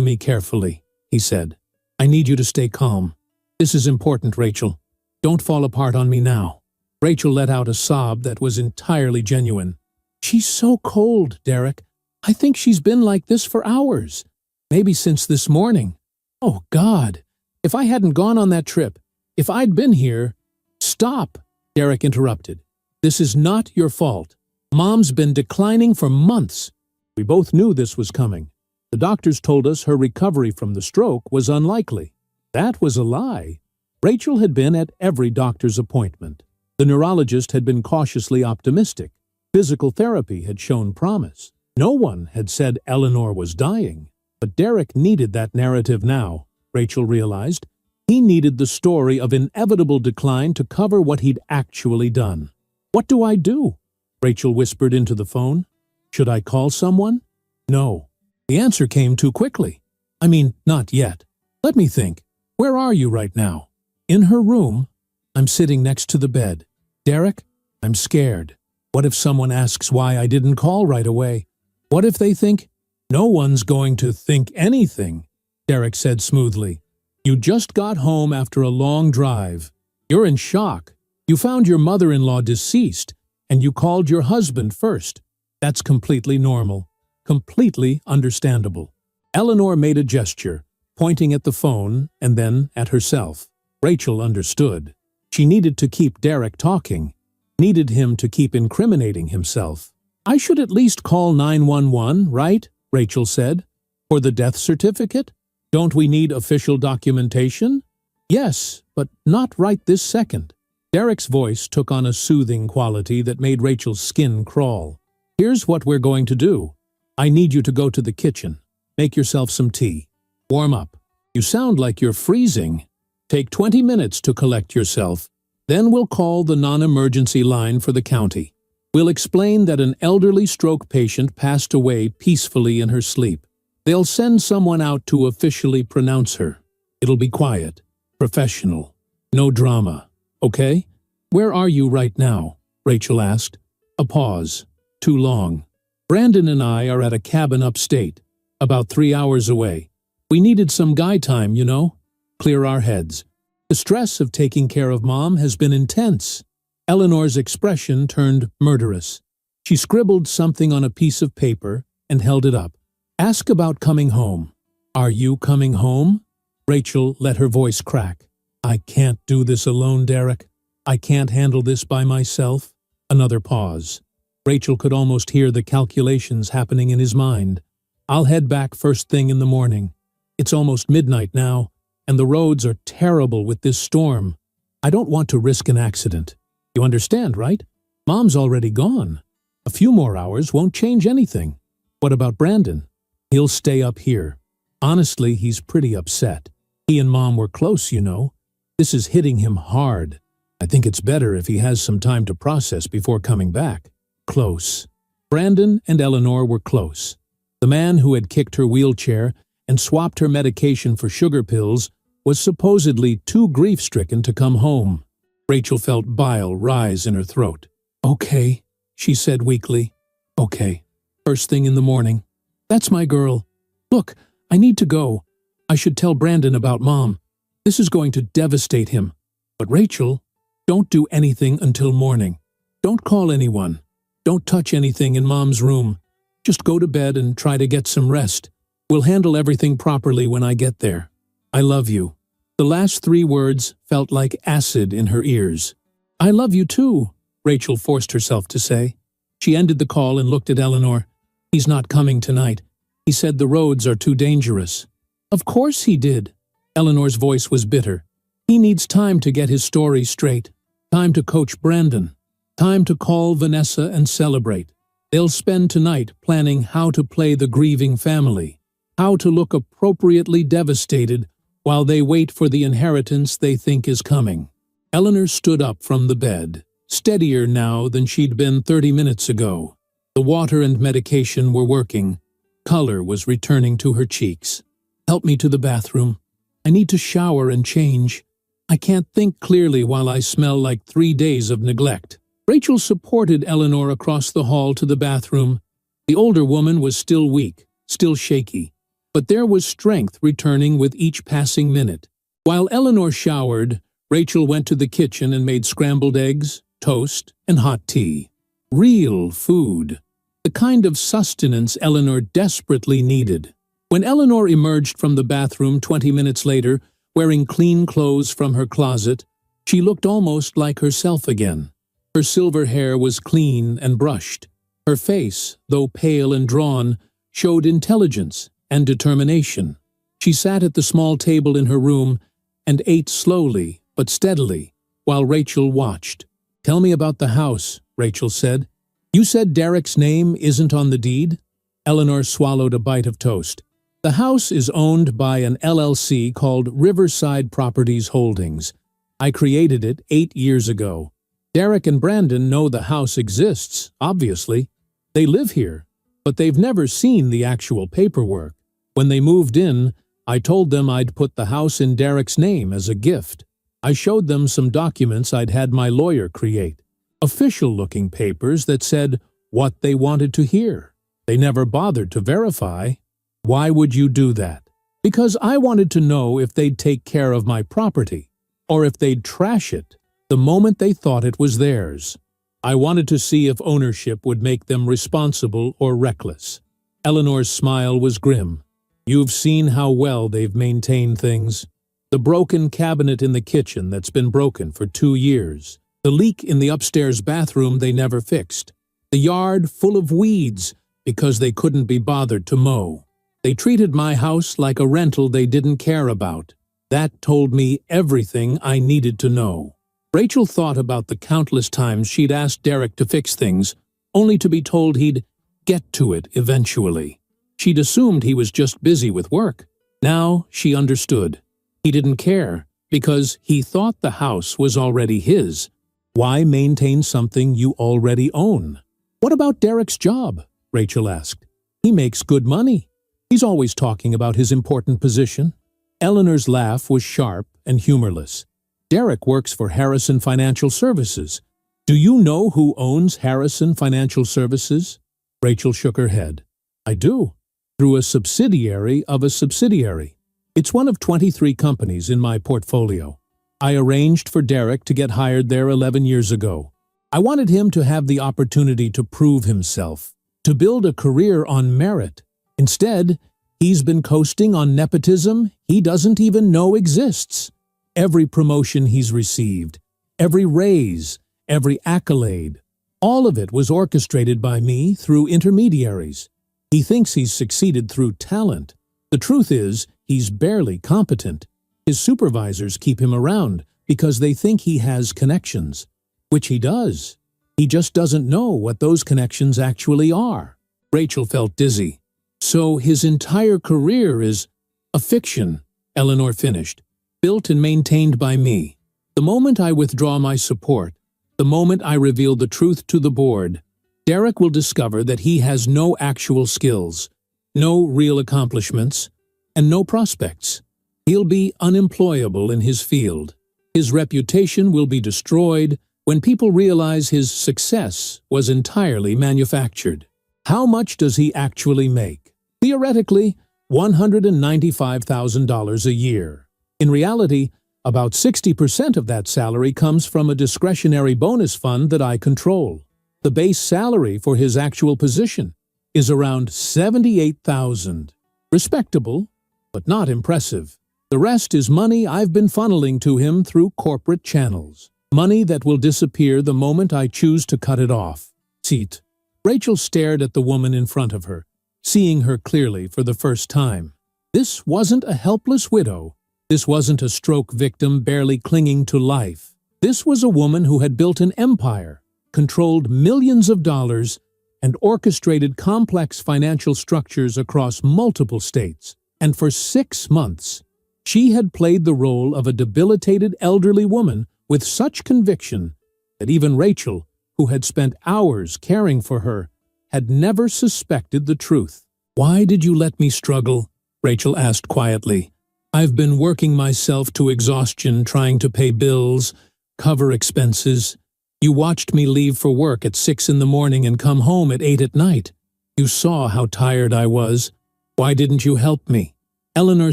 me carefully, he said. I need you to stay calm. This is important, Rachel. Don't fall apart on me now. Rachel let out a sob that was entirely genuine. She's so cold, Derek. I think she's been like this for hours. Maybe since this morning. Oh, God. If I hadn't gone on that trip, if I'd been here… Stop, Derek interrupted. This is not your fault. Mom's been declining for months. We both knew this was coming. The doctors told us her recovery from the stroke was unlikely. That was a lie. Rachel had been at every doctor's appointment. The neurologist had been cautiously optimistic. Physical therapy had shown promise. No one had said Eleanor was dying. But Derek needed that narrative now, Rachel realized. He needed the story of inevitable decline to cover what he'd actually done. What do I do? Rachel whispered into the phone. Should I call someone? No. The answer came too quickly. I mean, not yet. Let me think. Where are you right now? In her room. I'm sitting next to the bed. Derek, I'm scared. What if someone asks why I didn't call right away? What if they think… No one's going to think anything, Derek said smoothly. You just got home after a long drive. You're in shock. You found your mother-in-law deceased, and you called your husband first. That's completely normal, completely understandable. Eleanor made a gesture, pointing at the phone and then at herself. Rachel understood. She needed to keep Derek talking, needed him to keep incriminating himself. I should at least call 911, right? Rachel said. For the death certificate? Don't we need official documentation? Yes, but not right this second. Derek's voice took on a soothing quality that made Rachel's skin crawl. Here's what we're going to do. I need you to go to the kitchen. Make yourself some tea. Warm up. You sound like you're freezing. Take 20 minutes to collect yourself. Then we'll call the non-emergency line for the county. We'll explain that an elderly stroke patient passed away peacefully in her sleep. They'll send someone out to officially pronounce her. It'll be quiet, professional, no drama. Okay? Where are you right now? Rachel asked. A pause. Too long. Brandon and I are at a cabin upstate, about 3 hours away. We needed some guy time, you know? Clear our heads. The stress of taking care of Mom has been intense. Eleanor's expression turned murderous. She scribbled something on a piece of paper and held it up. Ask about coming home. Are you coming home? Rachel let her voice crack. I can't do this alone, Derek. I can't handle this by myself. Another pause. Rachel could almost hear the calculations happening in his mind. I'll head back first thing in the morning. It's almost midnight now, and the roads are terrible with this storm. I don't want to risk an accident. You understand, right? Mom's already gone. A few more hours won't change anything. What about Brandon? He'll stay up here. Honestly, he's pretty upset. He and Mom were close, you know. This is hitting him hard. I think it's better if he has some time to process before coming back. Close. Brandon and Eleanor were close. The man who had kicked her wheelchair and swapped her medication for sugar pills was supposedly too grief-stricken to come home. Rachel felt bile rise in her throat. Okay, she said weakly. Okay, first thing in the morning. That's my girl. Look, I need to go. I should tell Brandon about Mom. This is going to devastate him. But Rachel, don't do anything until morning. Don't call anyone. Don't touch anything in Mom's room. Just go to bed and try to get some rest. We'll handle everything properly when I get there. I love you. The last 3 words felt like acid in her ears. I love you too, Rachel forced herself to say. She ended the call and looked at Eleanor. He's not coming tonight. He said the roads are too dangerous. Of course he did. Eleanor's voice was bitter. He needs time to get his story straight. Time to coach Brandon. Time to call Vanessa and celebrate. They'll spend tonight planning how to play the grieving family, how to look appropriately devastated while they wait for the inheritance they think is coming. Eleanor stood up from the bed, steadier now than she'd been 30 minutes ago. The water and medication were working. Color was returning to her cheeks. Help me to the bathroom. I need to shower and change. I can't think clearly while I smell like 3 days of neglect. Rachel supported Eleanor across the hall to the bathroom. The older woman was still weak, still shaky, but there was strength returning with each passing minute. While Eleanor showered, Rachel went to the kitchen and made scrambled eggs, toast, and hot tea. Real food. The kind of sustenance Eleanor desperately needed. When Eleanor emerged from the bathroom 20 minutes later, wearing clean clothes from her closet, she looked almost like herself again. Her silver hair was clean and brushed. Her face, though pale and drawn, showed intelligence and determination. She sat at the small table in her room and ate slowly but steadily while Rachel watched. "Tell me about the house," Rachel said. "You said Derek's name isn't on the deed?" Eleanor swallowed a bite of toast. "The house is owned by an LLC called Riverside Properties Holdings. I created it 8 years ago. Derek and Brandon know the house exists, obviously. They live here, but they've never seen the actual paperwork. When they moved in, I told them I'd put the house in Derek's name as a gift. I showed them some documents I'd had my lawyer create, official-looking papers that said what they wanted to hear. They never bothered to verify. Why would you do that? Because I wanted to know if they'd take care of my property, or if they'd trash it the moment they thought it was theirs. I wanted to see if ownership would make them responsible or reckless." Eleanor's smile was grim. "You've seen how well they've maintained things. The broken cabinet in the kitchen that's been broken for 2 years. The leak in the upstairs bathroom they never fixed. The yard full of weeds because they couldn't be bothered to mow. They treated my house like a rental they didn't care about. That told me everything I needed to know." Rachel thought about the countless times she'd asked Derek to fix things, only to be told he'd get to it eventually. She'd assumed he was just busy with work. Now she understood. He didn't care, because he thought the house was already his. Why maintain something you already own? "What about Derek's job?" Rachel asked. "He makes good money. He's always talking about his important position." Eleanor's laugh was sharp and humorless. "Derek works for Harrison Financial Services. Do you know who owns Harrison Financial Services?" Rachel shook her head. "I do. Through a subsidiary of a subsidiary. It's one of 23 companies in my portfolio. I arranged for Derek to get hired there 11 years ago. I wanted him to have the opportunity to prove himself, to build a career on merit. Instead, he's been coasting on nepotism he doesn't even know exists. Every promotion he's received, every raise, every accolade, all of it was orchestrated by me through intermediaries. He thinks he's succeeded through talent. The truth is, he's barely competent. His supervisors keep him around because they think he has connections, which he does. He just doesn't know what those connections actually are." Rachel felt dizzy. "So his entire career is a fiction," Eleanor finished. "Built and maintained by me. The moment I withdraw my support, the moment I reveal the truth to the board, Derek will discover that he has no actual skills, no real accomplishments, and no prospects. He'll be unemployable in his field. His reputation will be destroyed when people realize his success was entirely manufactured. How much does he actually make? Theoretically, $195,000 a year. In reality, about 60% of that salary comes from a discretionary bonus fund that I control. The base salary for his actual position is around $78,000. Respectable, but not impressive. The rest is money I've been funneling to him through corporate channels. Money that will disappear the moment I choose to cut it off." Seat. Rachel stared at the woman in front of her, seeing her clearly for the first time. This wasn't a helpless widow. This wasn't a stroke victim barely clinging to life. This was a woman who had built an empire, controlled millions of dollars, and orchestrated complex financial structures across multiple states. And for 6 months, she had played the role of a debilitated elderly woman with such conviction that even Rachel, who had spent hours caring for her, had never suspected the truth. "Why did you let me struggle?" Rachel asked quietly. "I've been working myself to exhaustion trying to pay bills, cover expenses. You watched me leave for work at 6 in the morning and come home at 8 at night. You saw how tired I was. Why didn't you help me?" Eleanor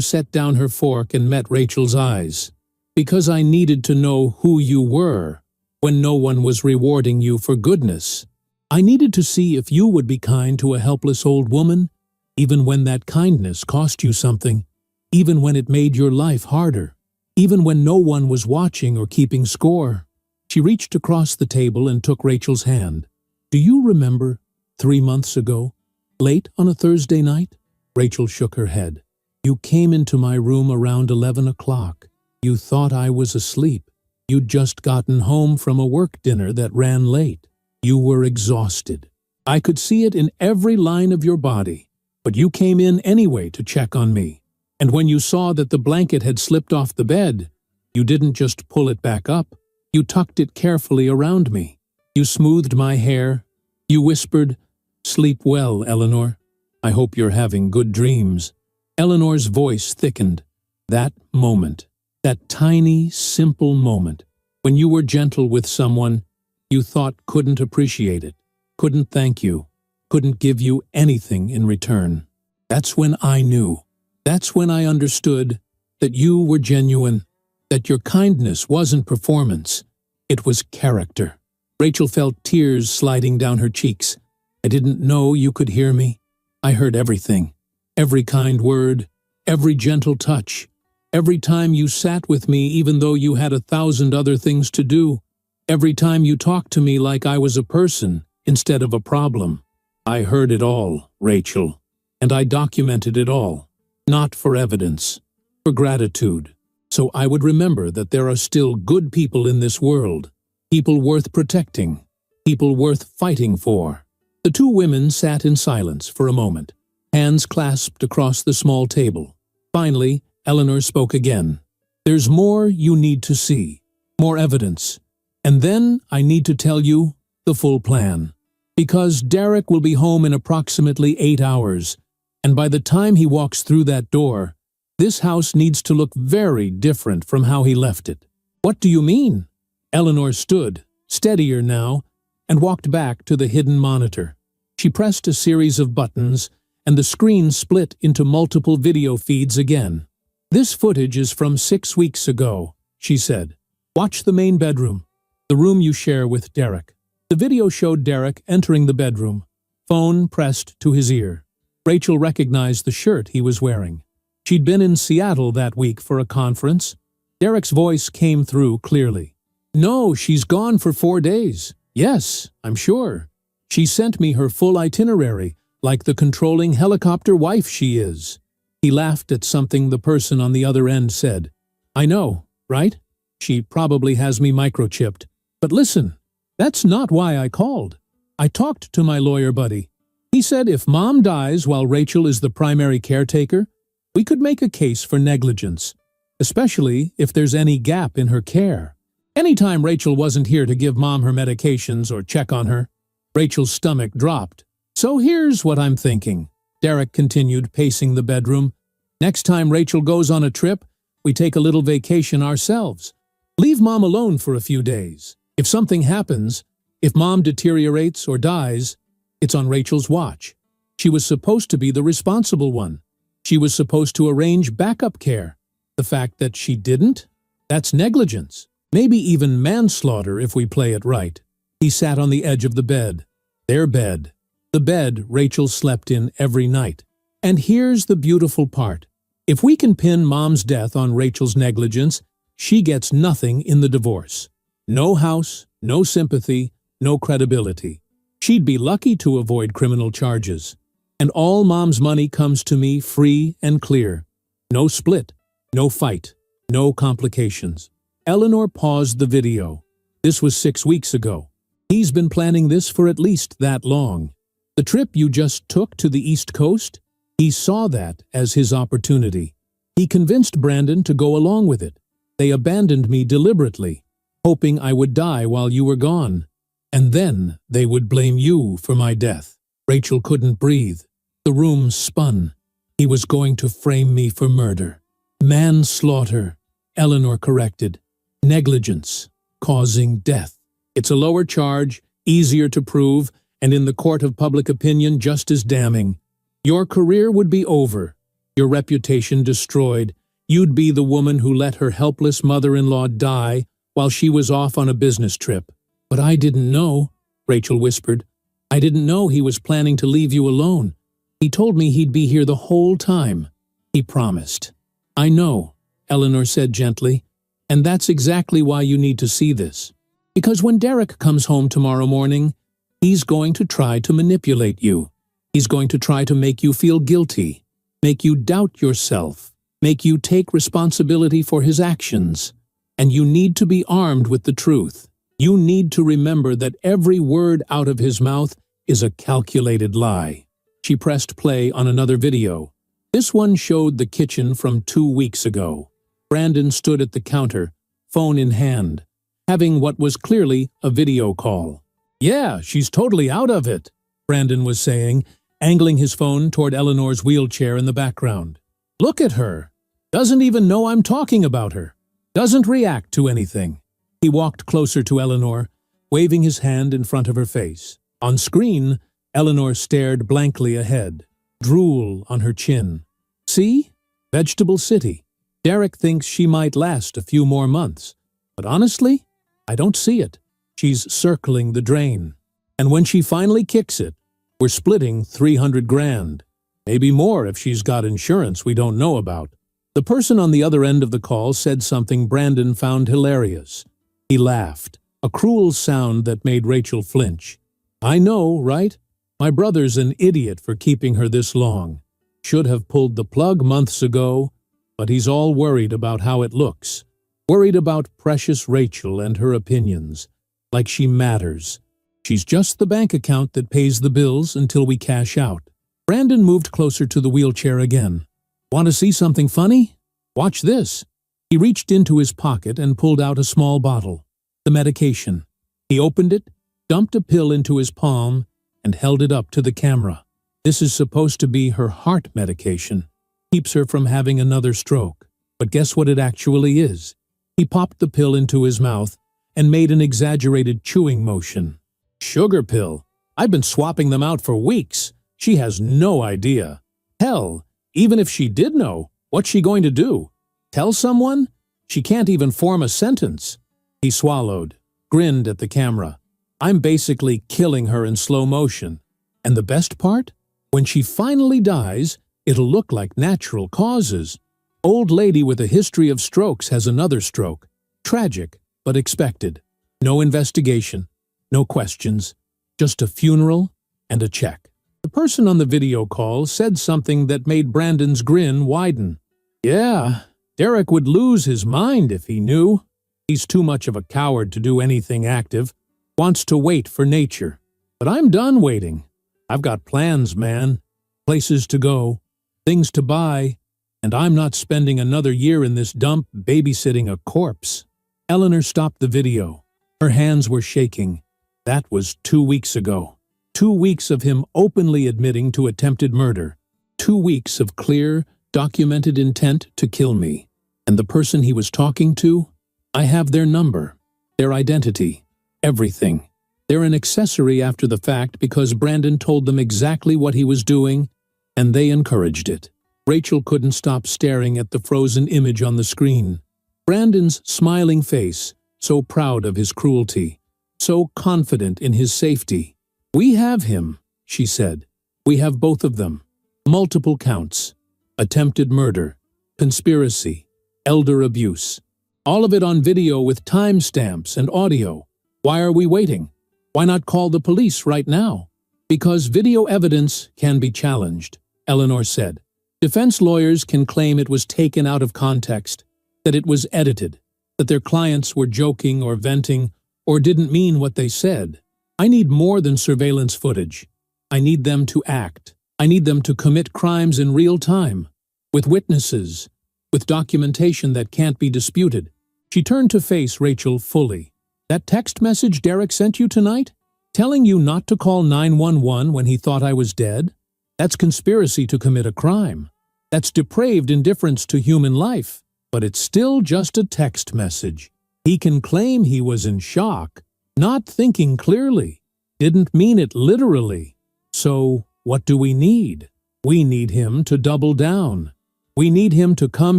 set down her fork and met Rachel's eyes. "Because I needed to know who you were when no one was rewarding you for goodness. I needed to see if you would be kind to a helpless old woman, even when that kindness cost you something, even when it made your life harder, even when no one was watching or keeping score." She reached across the table and took Rachel's hand. "Do you remember 3 months ago, late on a Thursday night?" Rachel shook her head. "You came into my room around 11 o'clock. You thought I was asleep. You'd just gotten home from a work dinner that ran late. You were exhausted. I could see it in every line of your body. But you came in anyway to check on me. And when you saw that the blanket had slipped off the bed, you didn't just pull it back up. You tucked it carefully around me. You smoothed my hair. You whispered, 'Sleep well, Eleanor. I hope you're having good dreams.'" Eleanor's voice thickened. That moment, that tiny, simple moment, when you were gentle with someone you thought couldn't appreciate it, couldn't thank you, couldn't give you anything in return. That's when I knew. That's when I understood that you were genuine, that your kindness wasn't performance, it was character. Rachel felt tears sliding down her cheeks. "I didn't know you could hear me. I heard everything. Every kind word, every gentle touch, every time you sat with me even though you had 1,000 other things to do, every time you talked to me like I was a person instead of a problem. I heard it all, Rachel, and I documented it all, not for evidence, for gratitude, so I would remember that there are still good people in this world, people worth protecting, people worth fighting for." The two women sat in silence for a moment, hands clasped across the small table. Finally, Eleanor spoke again. "There's more you need to see, more evidence, and then I need to tell you the full plan. Because Derek will be home in approximately 8 hours, and by the time he walks through that door, this house needs to look very different from how he left it." "What do you mean?" Eleanor stood, steadier now, and walked back to the hidden monitor. She pressed a series of buttons, and the screen split into multiple video feeds again. "This footage is from 6 weeks ago," she said. "Watch the main bedroom, the room you share with Derek." The video showed Derek entering the bedroom, phone pressed to his ear. Rachel recognized the shirt he was wearing. She'd been in Seattle that week for a conference. Derek's voice came through clearly. "No, she's gone for 4 days. Yes, I'm sure. She sent me her full itinerary, like the controlling helicopter wife she is." He laughed at something the person on the other end said. "I know, right? She probably has me microchipped. But listen, that's not why I called. I talked to my lawyer buddy. He said if Mom dies while Rachel is the primary caretaker, we could make a case for negligence, especially if there's any gap in her care. Anytime Rachel wasn't here to give Mom her medications or check on her." Rachel's stomach dropped. "So here's what I'm thinking," Derek continued, pacing the bedroom. "Next time Rachel goes on a trip, we take a little vacation ourselves. Leave Mom alone for a few days. If something happens, if Mom deteriorates or dies, it's on Rachel's watch. She was supposed to be the responsible one. She was supposed to arrange backup care. The fact that she didn't? That's negligence. Maybe even manslaughter if we play it right." He sat on the edge of the bed. Their bed. The bed Rachel slept in every night. "And here's the beautiful part. If we can pin Mom's death on Rachel's negligence, she gets nothing in the divorce. No house, no sympathy, no credibility. She'd be lucky to avoid criminal charges. And all Mom's money comes to me free and clear. No split, no fight, no complications." Eleanor paused the video. This was 6 weeks ago. He's been planning this for at least that long. The trip you just took to the East Coast? He saw that as his opportunity. He convinced Brandon to go along with it. They abandoned me deliberately, hoping I would die while you were gone. And then they would blame you for my death. Rachel couldn't breathe. The room spun. He was going to frame me for murder. Manslaughter, Eleanor corrected. Negligence, causing death. It's a lower charge, easier to prove, and in the court of public opinion just as damning. Your career would be over, your reputation destroyed. You'd be the woman who let her helpless mother-in-law die while she was off on a business trip. But I didn't know, Rachel whispered. I didn't know he was planning to leave you alone. He told me he'd be here the whole time. He promised. I know, Eleanor said gently, and that's exactly why you need to see this. Because when Derek comes home tomorrow morning, he's going to try to manipulate you. He's going to try to make you feel guilty, make you doubt yourself, make you take responsibility for his actions. And you need to be armed with the truth. You need to remember that every word out of his mouth is a calculated lie. She pressed play on another video. This one showed the kitchen from 2 weeks ago. Brandon stood at the counter, phone in hand, having what was clearly a video call. Yeah, she's totally out of it, Brandon was saying, angling his phone toward Eleanor's wheelchair in the background. Look at her. Doesn't even know I'm talking about her. Doesn't react to anything. He walked closer to Eleanor, waving his hand in front of her face. On screen, Eleanor stared blankly ahead, drool on her chin. See? Vegetable City. Derek thinks she might last a few more months. But honestly, I don't see it. She's circling the drain. And when she finally kicks it, we're splitting 300 grand. Maybe more if she's got insurance we don't know about. The person on the other end of the call said something Brandon found hilarious. He laughed, a cruel sound that made Rachel flinch. I know, right? My brother's an idiot for keeping her this long. Should have pulled the plug months ago, but he's all worried about how it looks. Worried about precious Rachel and her opinions. Like she matters. She's just the bank account that pays the bills until we cash out. Brandon moved closer to the wheelchair again. Want to see something funny? Watch this. He reached into his pocket and pulled out a small bottle. The medication. He opened it, dumped a pill into his palm, and held it up to the camera. This is supposed to be her heart medication. Keeps her from having another stroke. But guess what it actually is? He popped the pill into his mouth and made an exaggerated chewing motion. Sugar pill. I've been swapping them out for weeks. She has no idea. Hell, even if she did know, what's she going to do? Tell someone? She can't even form a sentence. He swallowed, grinned at the camera. I'm basically killing her in slow motion. And the best part? When she finally dies, it'll look like natural causes. Old lady with a history of strokes has another stroke. Tragic, but expected. No investigation, no questions, just a funeral and a check. The person on the video call said something that made Brandon's grin widen. Yeah, Derek would lose his mind if he knew. He's too much of a coward to do anything active. Wants to wait for nature. But I'm done waiting. I've got plans, man. Places to go, things to buy, and I'm not spending another year in this dump babysitting a corpse. Eleanor stopped the video. Her hands were shaking. That was 2 weeks ago. 2 weeks of him openly admitting to attempted murder. 2 weeks of clear, documented intent to kill me. And the person he was talking to? I have their number, their identity, everything. They're an accessory after the fact because Brandon told them exactly what he was doing, and they encouraged it. Rachel couldn't stop staring at the frozen image on the screen. Brandon's smiling face, so proud of his cruelty, so confident in his safety. We have him, she said. We have both of them. Multiple counts. Attempted murder, conspiracy, elder abuse. All of it on video with timestamps and audio. Why are we waiting? Why not call the police right now? Because video evidence can be challenged, Eleanor said. Defense lawyers can claim it was taken out of context, that it was edited, that their clients were joking or venting or didn't mean what they said. I need more than surveillance footage. I need them to act. I need them to commit crimes in real time, with witnesses, with documentation that can't be disputed. She turned to face Rachel fully. That text message Derek sent you tonight? Telling you not to call 911 when he thought I was dead? That's conspiracy to commit a crime. That's depraved indifference to human life. But it's still just a text message. He can claim he was in shock, not thinking clearly, didn't mean it literally. So, what do we need? We need him to double down. We need him to come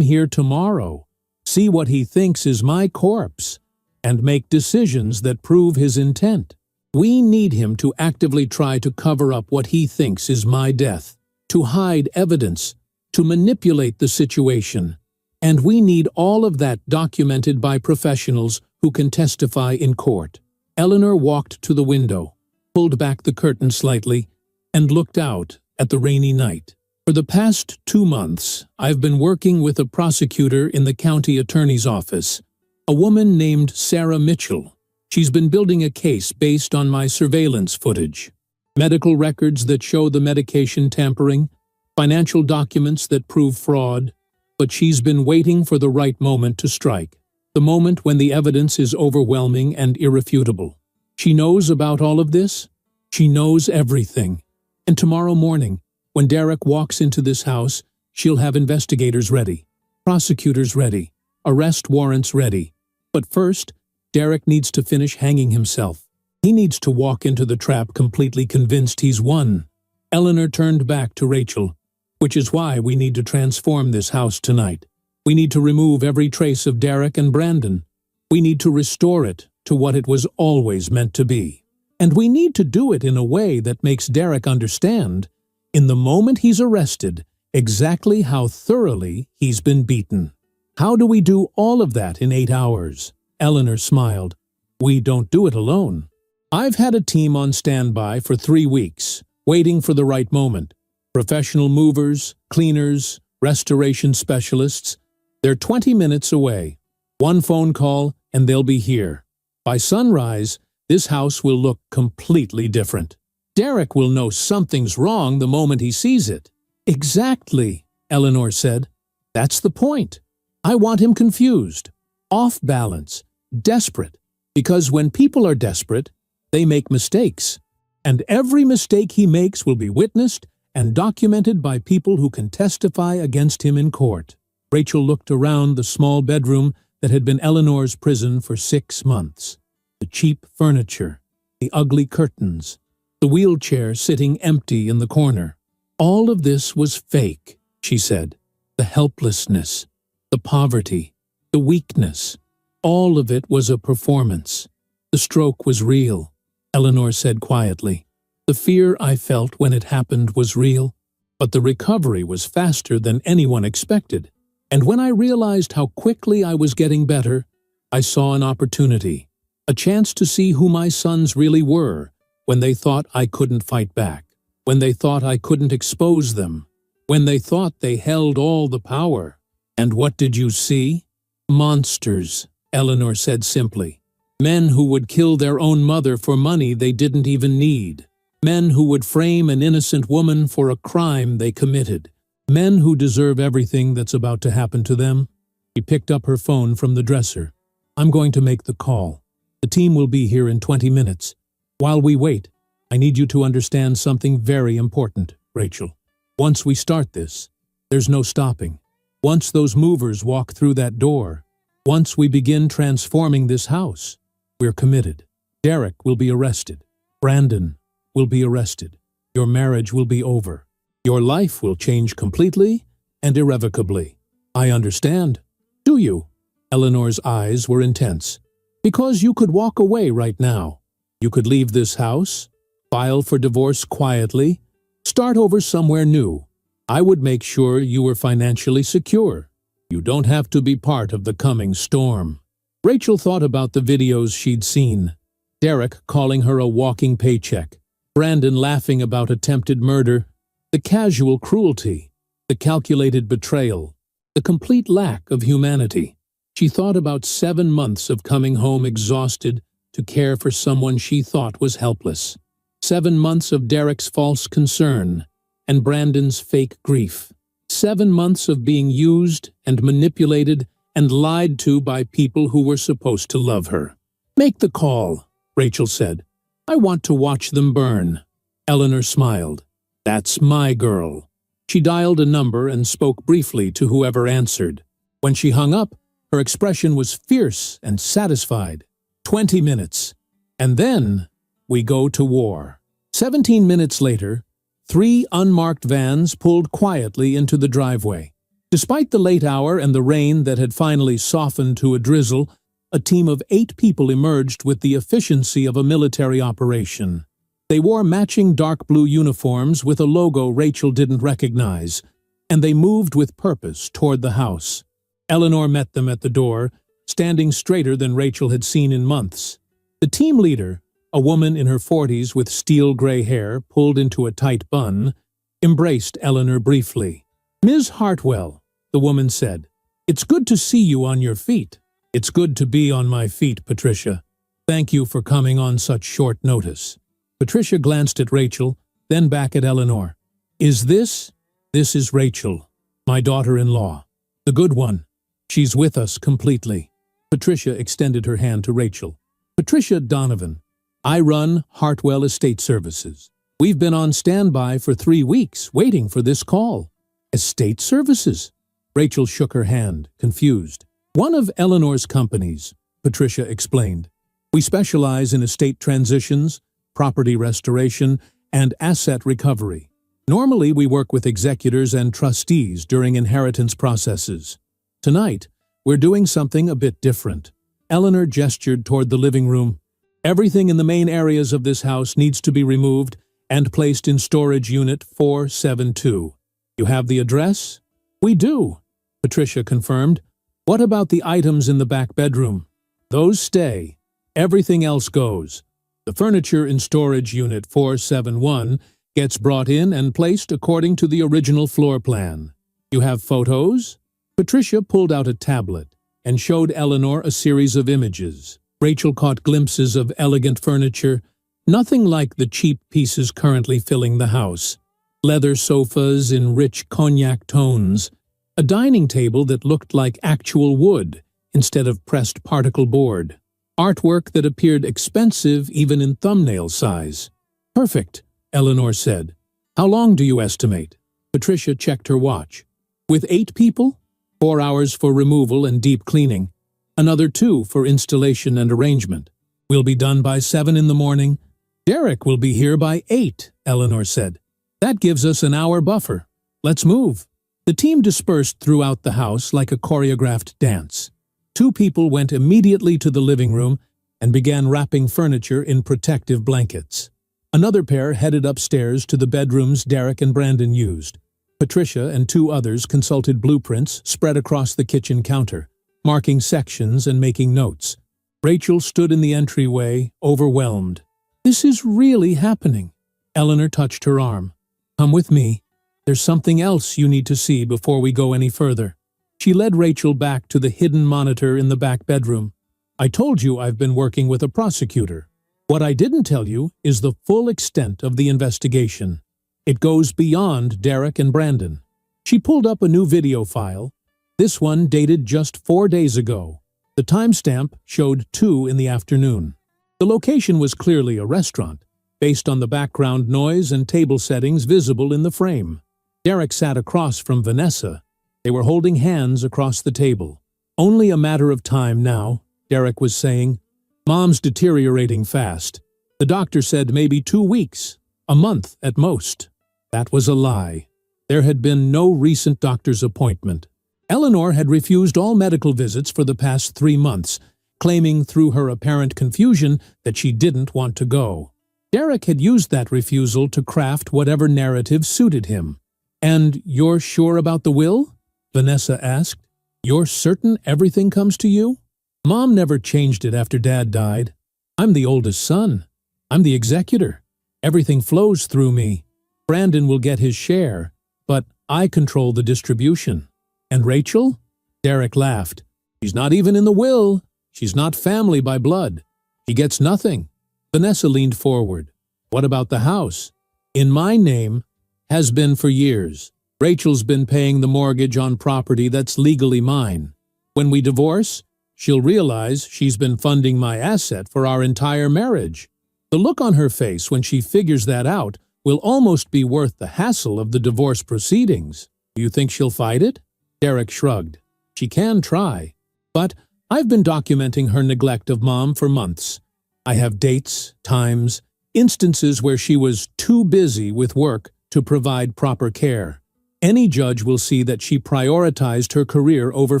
here tomorrow, see what he thinks is my corpse, and make decisions that prove his intent. We need him to actively try to cover up what he thinks is my death, to hide evidence, to manipulate the situation. And we need all of that documented by professionals who can testify in court. Eleanor walked to the window, pulled back the curtain slightly, and looked out at the rainy night. For the past 2 months, I've been working with a prosecutor in the county attorney's office, a woman named Sarah Mitchell. She's been building a case based on my surveillance footage, medical records that show the medication tampering, financial documents that prove fraud, but she's been waiting for the right moment to strike, the moment when the evidence is overwhelming and irrefutable. She knows about all of this. She knows everything. And tomorrow morning, when Derek walks into this house, she'll have investigators ready, prosecutors ready, arrest warrants ready. But first, Derek needs to finish hanging himself. He needs to walk into the trap completely convinced he's won. Eleanor turned back to Rachel, which is why we need to transform this house tonight. We need to remove every trace of Derek and Brandon. We need to restore it to what it was always meant to be. And we need to do it in a way that makes Derek understand, in the moment he's arrested, exactly how thoroughly he's been beaten. How do we do all of that in 8 hours? Eleanor smiled. We don't do it alone. I've had a team on standby for 3 weeks, waiting for the right moment. Professional movers, cleaners, restoration specialists. They're 20 minutes away. 1 phone call and they'll be here. By sunrise, this house will look completely different. Derek will know something's wrong the moment he sees it. Exactly, Eleanor said. That's the point. I want him confused, off balance, desperate. Because when people are desperate, they make mistakes. And every mistake he makes will be witnessed and documented by people who can testify against him in court. Rachel looked around the small bedroom that had been Eleanor's prison for 6 months. The cheap furniture, the ugly curtains, the wheelchair sitting empty in the corner. All of this was fake, she said. The helplessness, the poverty, the weakness. All of it was a performance. The stroke was real, Eleanor said quietly. The fear I felt when it happened was real, but the recovery was faster than anyone expected. And when I realized how quickly I was getting better, I saw an opportunity, a chance to see who my sons really were when they thought I couldn't fight back, when they thought I couldn't expose them, when they thought they held all the power. And what did you see? Monsters, Eleanor said simply. Men who would kill their own mother for money they didn't even need. Men who would frame an innocent woman for a crime they committed. Men who deserve everything that's about to happen to them. She picked up her phone from the dresser. I'm going to make the call. The team will be here in 20 minutes. While we wait, I need you to understand something very important, Rachel. Once we start this, there's no stopping. Once those movers walk through that door, once we begin transforming this house, we're committed. Derek will be arrested. Brandon will be arrested. Your marriage will be over. Your life will change completely and irrevocably. I understand. Do you? Eleanor's eyes were intense. Because you could walk away right now. You could leave this house, file for divorce quietly, start over somewhere new. I would make sure you were financially secure. You don't have to be part of the coming storm. Rachel thought about the videos she'd seen. Derek calling her a walking paycheck. Brandon laughing about attempted murder. The casual cruelty. The calculated betrayal. The complete lack of humanity. She thought about 7 months of coming home exhausted to care for someone she thought was helpless. 7 months of Derek's false concern and Brandon's fake grief. 7 months of being used and manipulated and lied to by people who were supposed to love her. "Make the call," Rachel said. "I want to watch them burn." Eleanor smiled. "That's my girl." She dialed a number and spoke briefly to whoever answered. When she hung up, her expression was fierce and satisfied. 20 minutes. And then we go to war. 17 minutes later, 3 unmarked vans pulled quietly into the driveway. Despite the late hour and the rain that had finally softened to a drizzle, a team of 8 people emerged with the efficiency of a military operation. They wore matching dark blue uniforms with a logo Rachel didn't recognize, and they moved with purpose toward the house. Eleanor met them at the door, standing straighter than Rachel had seen in months. The team leader, a woman in her 40s with steel gray hair pulled into a tight bun, embraced Eleanor briefly. "Ms. Hartwell," the woman said, "it's good to see you on your feet." "It's good to be on my feet, Patricia. Thank you for coming on such short notice." Patricia glanced at Rachel, then back at Eleanor. This is Rachel, my daughter-in-law. The good one. She's with us completely." Patricia extended her hand to Rachel. "Patricia Donovan. I run Hartwell Estate Services. We've been on standby for 3 weeks, waiting for this call." "Estate Services?" Rachel shook her hand, confused. "One of Eleanor's companies," Patricia explained. "We specialize in estate transitions, property restoration, and asset recovery. Normally, we work with executors and trustees during inheritance processes. Tonight, we're doing something a bit different." Eleanor gestured toward the living room. "Everything in the main areas of this house needs to be removed and placed in storage unit 472. You have the address?" "We do," Patricia confirmed. "What about the items in the back bedroom?" "Those stay. Everything else goes. The furniture in storage unit 471 gets brought in and placed according to the original floor plan. You have photos?" Patricia pulled out a tablet and showed Eleanor a series of images. Rachel caught glimpses of elegant furniture, nothing like the cheap pieces currently filling the house. Leather sofas in rich cognac tones, a dining table that looked like actual wood instead of pressed particle board, artwork that appeared expensive even in thumbnail size. "Perfect," Eleanor said. "How long do you estimate?" Patricia checked her watch. "With 8 people? 4 hours for removal and deep cleaning. Another 2 for installation and arrangement. We'll be done by 7 in the morning." "Derek will be here by 8, Eleanor said. "That gives us an hour buffer. Let's move." The team dispersed throughout the house like a choreographed dance. 2 people went immediately to the living room and began wrapping furniture in protective blankets. Another pair headed upstairs to the bedrooms Derek and Brandon used. Patricia and 2 others consulted blueprints spread across the kitchen counter, marking sections and making notes. Rachel stood in the entryway, overwhelmed. "This is really happening." Eleanor touched her arm. "Come with me. There's something else you need to see before we go any further." She led Rachel back to the hidden monitor in the back bedroom. "I told you I've been working with a prosecutor. What I didn't tell you is the full extent of the investigation. It goes beyond Derek and Brandon." She pulled up a new video file. This one dated just 4 days ago. The timestamp showed 2 in the afternoon. The location was clearly a restaurant, based on the background noise and table settings visible in the frame. Derek sat across from Vanessa. They were holding hands across the table. "Only a matter of time now," Derek was saying. "Mom's deteriorating fast. The doctor said maybe 2 weeks, a month at most." That was a lie. There had been no recent doctor's appointment. Eleanor had refused all medical visits for the past 3 months, claiming through her apparent confusion that she didn't want to go. Derek had used that refusal to craft whatever narrative suited him. "And you're sure about the will?" Vanessa asked. "You're certain everything comes to you?" "Mom never changed it after Dad died. I'm the oldest son. I'm the executor. Everything flows through me. Brandon will get his share, but I control the distribution." "And Rachel?" Derek laughed. "She's not even in the will. She's not family by blood. She gets nothing. Vanessa leaned forward. What about the house? In my name, has been for years. Rachel's been paying the mortgage on property that's legally mine. When we divorce, she'll realize she's been funding my asset for our entire marriage. The look on her face when she figures that out will almost be worth the hassle of the divorce proceedings. Do you think she'll fight it? Derek shrugged. She can try. But I've been documenting her neglect of Mom for months. I have dates, times, instances where she was too busy with work to provide proper care. Any judge will see that she prioritized her career over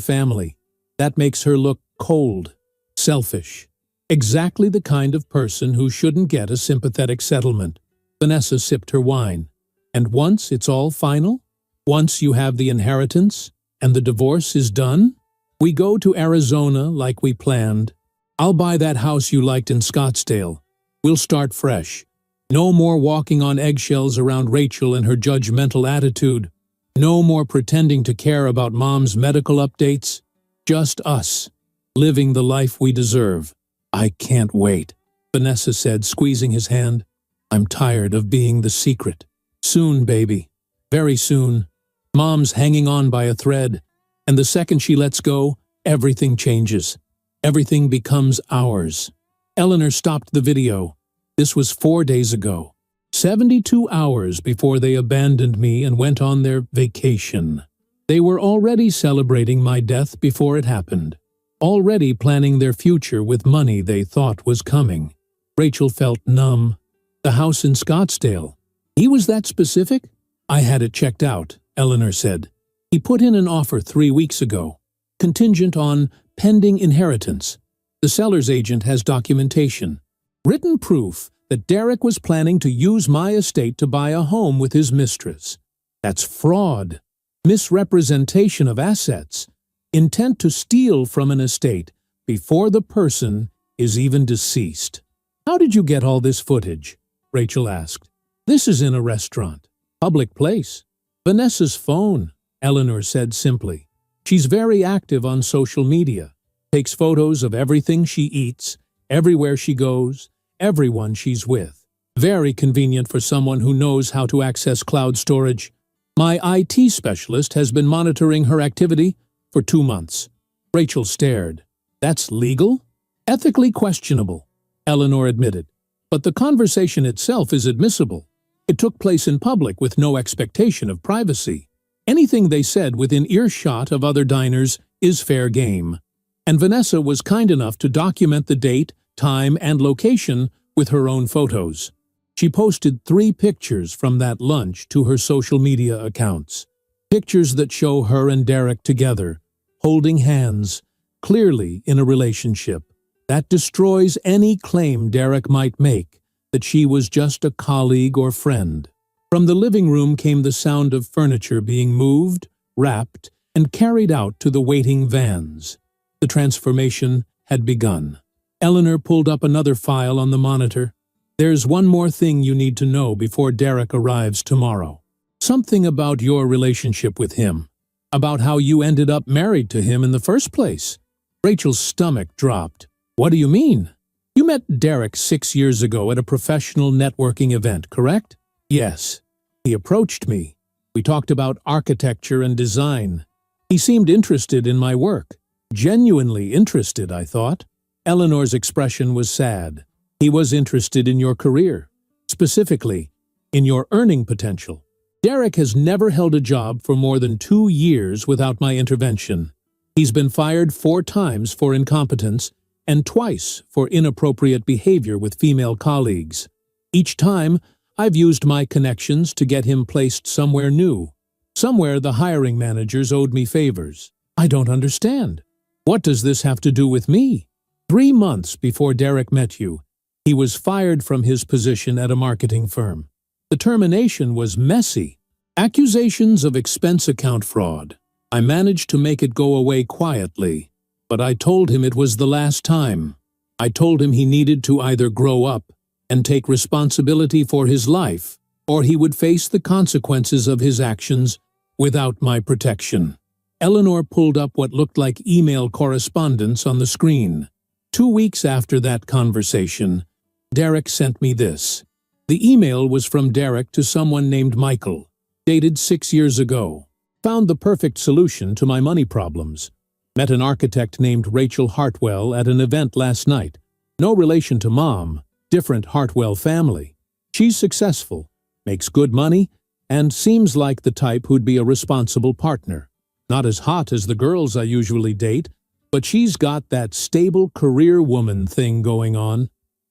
family. That makes her look cold, selfish. Exactly the kind of person who shouldn't get a sympathetic settlement. Vanessa sipped her wine. And once it's all final, once you have the inheritance and the divorce is done, we go to Arizona like we planned. I'll buy that house you liked in Scottsdale. We'll start fresh. No more walking on eggshells around Rachel and her judgmental attitude. No more pretending to care about Mom's medical updates. Just us, living the life we deserve. I can't wait, Vanessa said, squeezing his hand. I'm tired of being the secret. Soon, baby. Very soon. Mom's hanging on by a thread, and the second she lets go, everything changes. Everything becomes ours. Eleanor stopped the video. This was 4 days ago. 72 hours before they abandoned me and went on their vacation. They were already celebrating my death before it happened. Already planning their future with money they thought was coming. Rachel felt numb. The house in Scottsdale. He was that specific? I had it checked out, Eleanor said. He put in an offer 3 weeks ago, contingent on pending inheritance. The seller's agent has documentation. Written proof that Derek was planning to use my estate to buy a home with his mistress. That's fraud, misrepresentation of assets, intent to steal from an estate before the person is even deceased. How did you get all this footage? Rachel asked. This is in a restaurant. Public place. Vanessa's phone, Eleanor said simply. She's very active on social media. Takes photos of everything she eats, everywhere she goes, everyone she's with. Very convenient for someone who knows how to access cloud storage. My IT specialist has been monitoring her activity for 2 months. Rachel stared. That's legal? Ethically questionable, Eleanor admitted. But the conversation itself is admissible. It took place in public with no expectation of privacy. Anything they said within earshot of other diners is fair game. And Vanessa was kind enough to document the date, time, and location with her own photos. She posted 3 pictures from that lunch to her social media accounts. Pictures that show her and Derek together, holding hands, clearly in a relationship. That destroys any claim Derek might make that she was just a colleague or friend. From the living room came the sound of furniture being moved, wrapped, and carried out to the waiting vans. The transformation had begun. Eleanor pulled up another file on the monitor. There's one more thing you need to know before Derek arrives tomorrow. Something about your relationship with him. About how you ended up married to him in the first place. Rachel's stomach dropped. What do you mean? You met Derek 6 years ago at a professional networking event, correct? Yes. He approached me. We talked about architecture and design. He seemed interested in my work. Genuinely interested, I thought. Eleanor's expression was sad. He was interested in your career. Specifically, in your earning potential. Derek has never held a job for more than 2 years without my intervention. He's been fired 4 times for incompetence and twice for inappropriate behavior with female colleagues. Each time, I've used my connections to get him placed somewhere new. Somewhere the hiring managers owed me favors. I don't understand. What does this have to do with me? 3 months before Derek met you, he was fired from his position at a marketing firm. The termination was messy. Accusations of expense account fraud. I managed to make it go away quietly, but I told him it was the last time. I told him he needed to either grow up and take responsibility for his life, or he would face the consequences of his actions without my protection. Eleanor pulled up what looked like email correspondence on the screen. 2 weeks after that conversation, Derek sent me this. The email was from Derek to someone named Michael, dated 6 years ago. Found the perfect solution to my money problems. Met an architect named Rachel Hartwell at an event last night. No relation to Mom, different Hartwell family. She's successful, makes good money, and seems like the type who'd be a responsible partner. Not as hot as the girls I usually date, but she's got that stable career woman thing going on.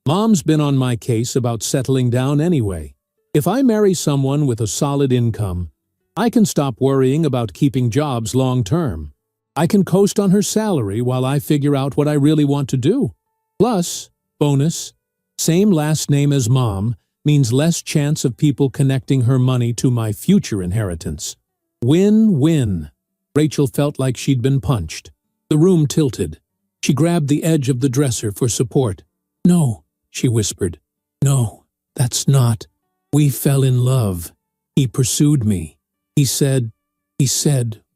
Mom's been on my case about settling down anyway. If I marry someone with a solid income, I can stop worrying about keeping jobs long term. I can coast on her salary while I figure out what I really want to do. Plus, bonus, same last name as Mom means less chance of people connecting her money to my future inheritance. Win-win. Rachel felt like she'd been punched. The room tilted. She grabbed the edge of the dresser for support. "No," she whispered. "No, that's not. We fell in love. He pursued me. He said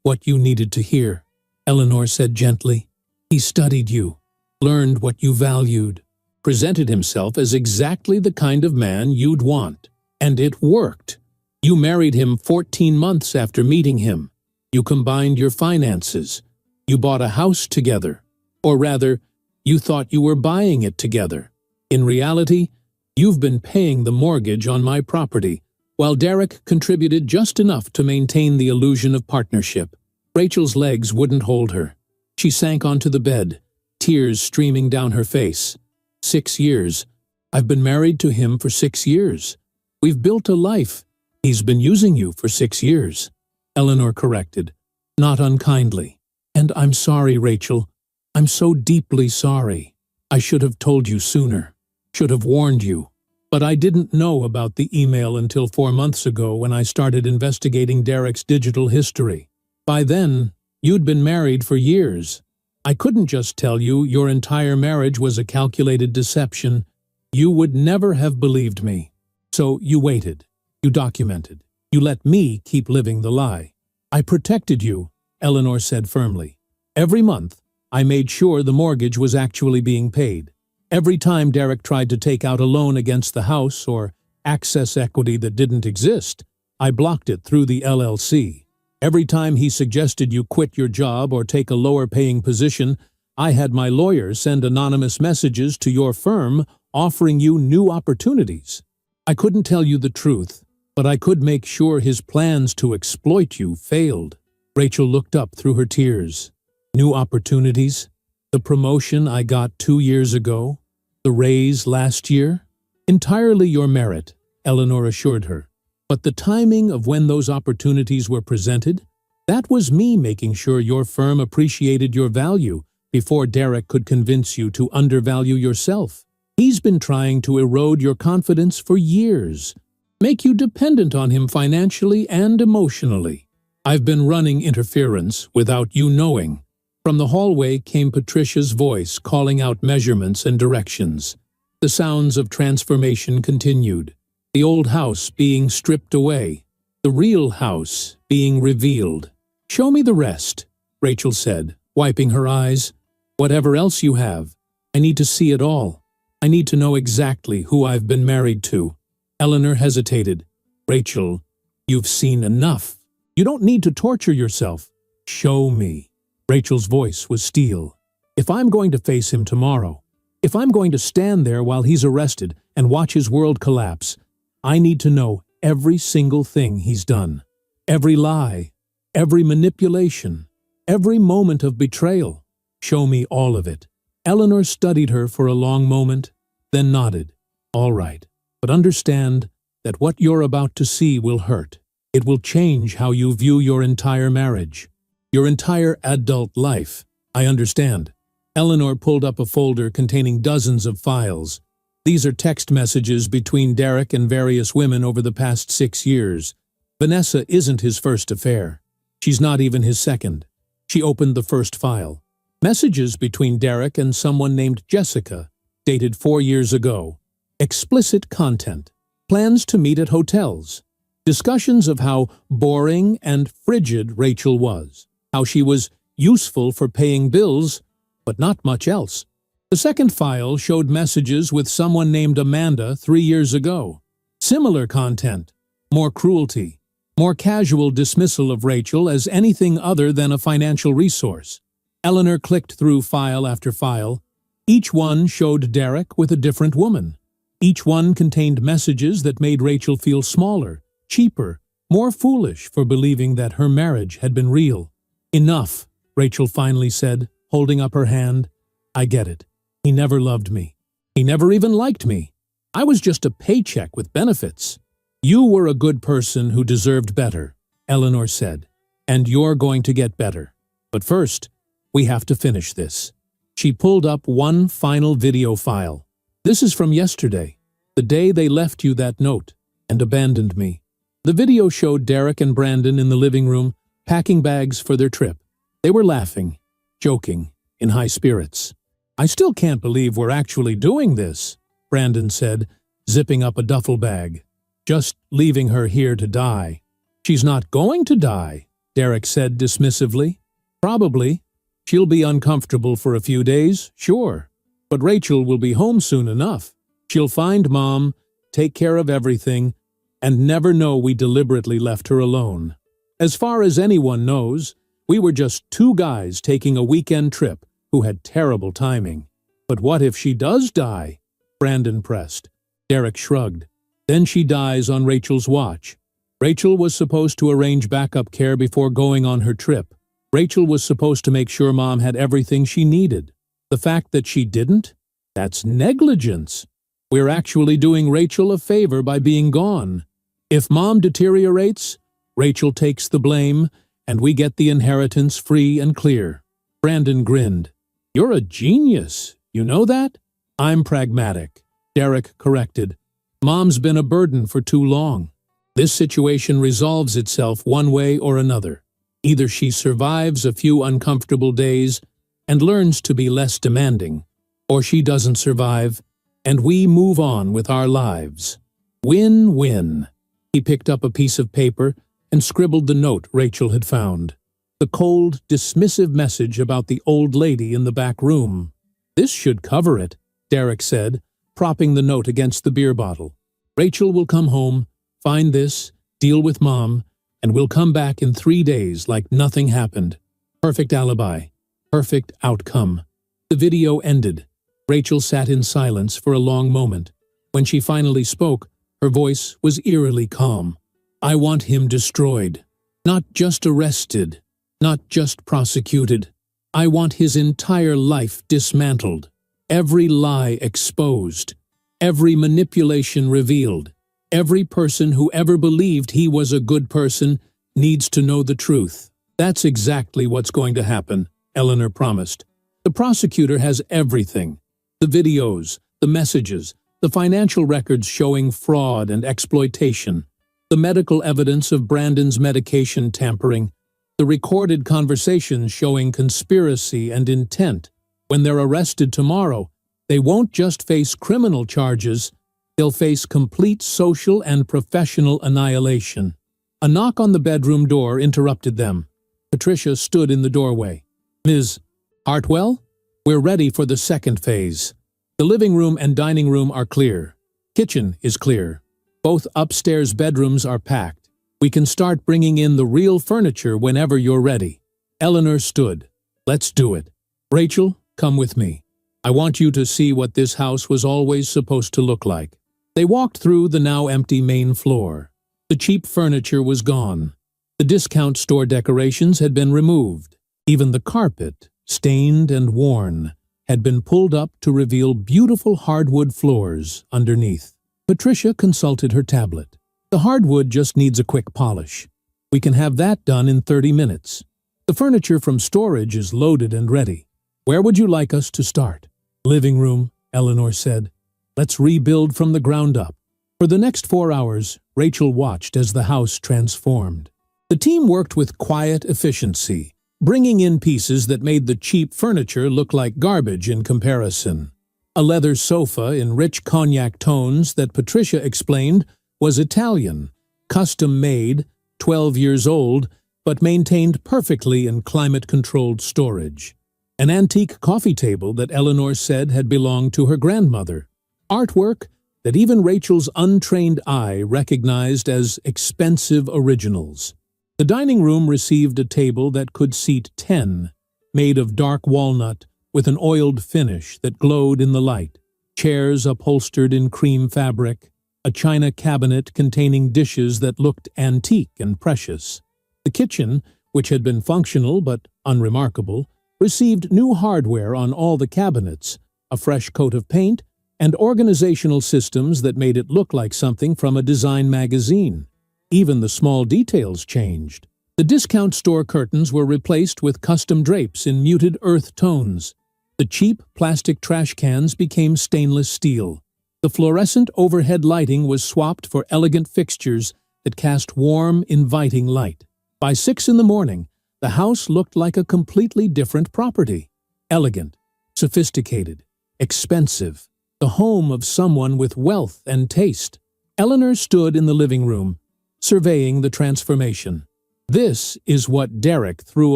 what you needed to hear," Eleanor said gently. "He studied you, learned what you valued, presented himself as exactly the kind of man you'd want. And it worked. You married him 14 months after meeting him. You combined your finances. You bought a house together. Or rather, you thought you were buying it together. In reality, you've been paying the mortgage on my property, while Derek contributed just enough to maintain the illusion of partnership." Rachel's legs wouldn't hold her. She sank onto the bed, tears streaming down her face. 6 years. I've been married to him for 6 years. We've built a life. He's been using you for 6 years. Eleanor corrected, not unkindly. "And I'm sorry, Rachel. I'm so deeply sorry. I should have told you sooner. Should have warned you. But I didn't know about the email until 4 months ago when I started investigating Derek's digital history. By then, you'd been married for years. I couldn't just tell you your entire marriage was a calculated deception. You would never have believed me. So you waited. You documented. You let me keep living the lie. I protected you," Eleanor said firmly. "Every month, I made sure the mortgage was actually being paid. Every time Derek tried to take out a loan against the house or access equity that didn't exist, I blocked it through the LLC. Every time he suggested you quit your job or take a lower-paying position, I had my lawyer send anonymous messages to your firm offering you new opportunities. I couldn't tell you the truth, but I could make sure his plans to exploit you failed." Rachel looked up through her tears. "New opportunities? The promotion I got 2 years ago? The raise last year? Entirely your merit," Eleanor assured her. "But the timing of when those opportunities were presented, that was me making sure your firm appreciated your value before Derek could convince you to undervalue yourself. He's been trying to erode your confidence for years, make you dependent on him financially and emotionally. I've been running interference without you knowing." From the hallway came Patricia's voice calling out measurements and directions. The sounds of transformation continued. The old house being stripped away, the real house being revealed. "Show me the rest," Rachel said, wiping her eyes. "Whatever else you have, I need to see it all. I need to know exactly who I've been married to." Eleanor hesitated. "Rachel, you've seen enough. You don't need to torture yourself. Show me." Rachel's voice was steel. "If I'm going to face him tomorrow, if I'm going to stand there while he's arrested and watch his world collapse, I need to know every single thing he's done. Every lie, every manipulation, every moment of betrayal. Show me all of it." Eleanor studied her for a long moment, then nodded. "All right, but understand that what you're about to see will hurt. It will change how you view your entire marriage, your entire adult life. I understand." Eleanor pulled up a folder containing dozens of files. These are text messages between Derek and various women over the past 6 years. Vanessa isn't his first affair. She's not even his second. She opened the first file. Messages between Derek and someone named Jessica, dated 4 years ago. Explicit content. Plans to meet at hotels. Discussions of how boring and frigid Rachel was. How she was useful for paying bills, but not much else. The second file showed messages with someone named Amanda 3 years ago. Similar content, more cruelty, more casual dismissal of Rachel as anything other than a financial resource. Eleanor clicked through file after file. Each one showed Derek with a different woman. Each one contained messages that made Rachel feel smaller, cheaper, more foolish for believing that her marriage had been real. "Enough," Rachel finally said, holding up her hand. "I get it. He never loved me. He never even liked me. I was just a paycheck with benefits." "You were a good person who deserved better," Eleanor said, "and you're going to get better. But first, we have to finish this." She pulled up one final video file. "This is from yesterday, the day they left you that note and abandoned me." The video showed Derek and Brandon in the living room, packing bags for their trip. They were laughing, joking, in high spirits. "I still can't believe we're actually doing this," Brandon said, zipping up a duffel bag. "Just leaving her here to die." "She's not going to die," Derek said dismissively. "Probably. She'll be uncomfortable for a few days, sure. But Rachel will be home soon enough. She'll find Mom, take care of everything, and never know we deliberately left her alone. As far as anyone knows, we were just two guys taking a weekend trip who had terrible timing." "But what if she does die?" Brandon pressed. Derek shrugged. "Then she dies on Rachel's watch. Rachel was supposed to arrange backup care before going on her trip. Rachel was supposed to make sure Mom had everything she needed. The fact that she didn't? That's negligence. We're actually doing Rachel a favor by being gone. If Mom deteriorates, Rachel takes the blame, and we get the inheritance free and clear." Brandon grinned. "You're a genius, you know that?" "I'm pragmatic," Derek corrected. "Mom's been a burden for too long. This situation resolves itself one way or another. Either she survives a few uncomfortable days and learns to be less demanding, or she doesn't survive, and we move on with our lives. Win-win." He picked up a piece of paper and scribbled the note Rachel had found. The cold, dismissive message about the old lady in the back room. "This should cover it," Derek said, propping the note against the beer bottle. "Rachel will come home, find this, deal with Mom, and we'll come back in 3 days like nothing happened. Perfect alibi. Perfect outcome." The video ended. Rachel sat in silence for a long moment. When she finally spoke, her voice was eerily calm. "I want him destroyed. Not just arrested. Not just prosecuted. I want his entire life dismantled. Every lie exposed. Every manipulation revealed. Every person who ever believed he was a good person needs to know the truth." "That's exactly what's going to happen," Eleanor promised. "The prosecutor has everything. The videos, the messages, the financial records showing fraud and exploitation, the medical evidence of Brandon's medication tampering, the recorded conversations showing conspiracy and intent. When they're arrested tomorrow, they won't just face criminal charges, they'll face complete social and professional annihilation." A knock on the bedroom door interrupted them. Patricia stood in the doorway. "Ms. Hartwell, we're ready for the second phase. The living room and dining room are clear. Kitchen is clear. Both upstairs bedrooms are packed. We can start bringing in the real furniture whenever you're ready." Eleanor stood. "Let's do it. Rachel, come with me. I want you to see what this house was always supposed to look like." They walked through the now empty main floor. The cheap furniture was gone. The discount store decorations had been removed. Even the carpet, stained and worn, had been pulled up to reveal beautiful hardwood floors underneath. Patricia consulted her tablet. "The hardwood just needs a quick polish. We can have that done in 30 minutes. The furniture from storage is loaded and ready. Where would you like us to start?" "Living room," Eleanor said. "Let's rebuild from the ground up." For the next 4 hours, Rachel watched as the house transformed. The team worked with quiet efficiency, bringing in pieces that made the cheap furniture look like garbage in comparison. A leather sofa in rich cognac tones that Patricia explained was Italian, custom-made, 12 years old, but maintained perfectly in climate-controlled storage. An antique coffee table that Eleanor said had belonged to her grandmother. Artwork that even Rachel's untrained eye recognized as expensive originals. The dining room received a table that could seat 10, made of dark walnut with an oiled finish that glowed in the light. Chairs upholstered in cream fabric, a china cabinet containing dishes that looked antique and precious. The kitchen, which had been functional but unremarkable, received new hardware on all the cabinets, a fresh coat of paint, and organizational systems that made it look like something from a design magazine. Even the small details changed. The discount store curtains were replaced with custom drapes in muted earth tones. The cheap plastic trash cans became stainless steel. The fluorescent overhead lighting was swapped for elegant fixtures that cast warm, inviting light. By 6 in the morning, the house looked like a completely different property. Elegant, sophisticated, expensive, the home of someone with wealth and taste. Eleanor stood in the living room, surveying the transformation. This is what Derek threw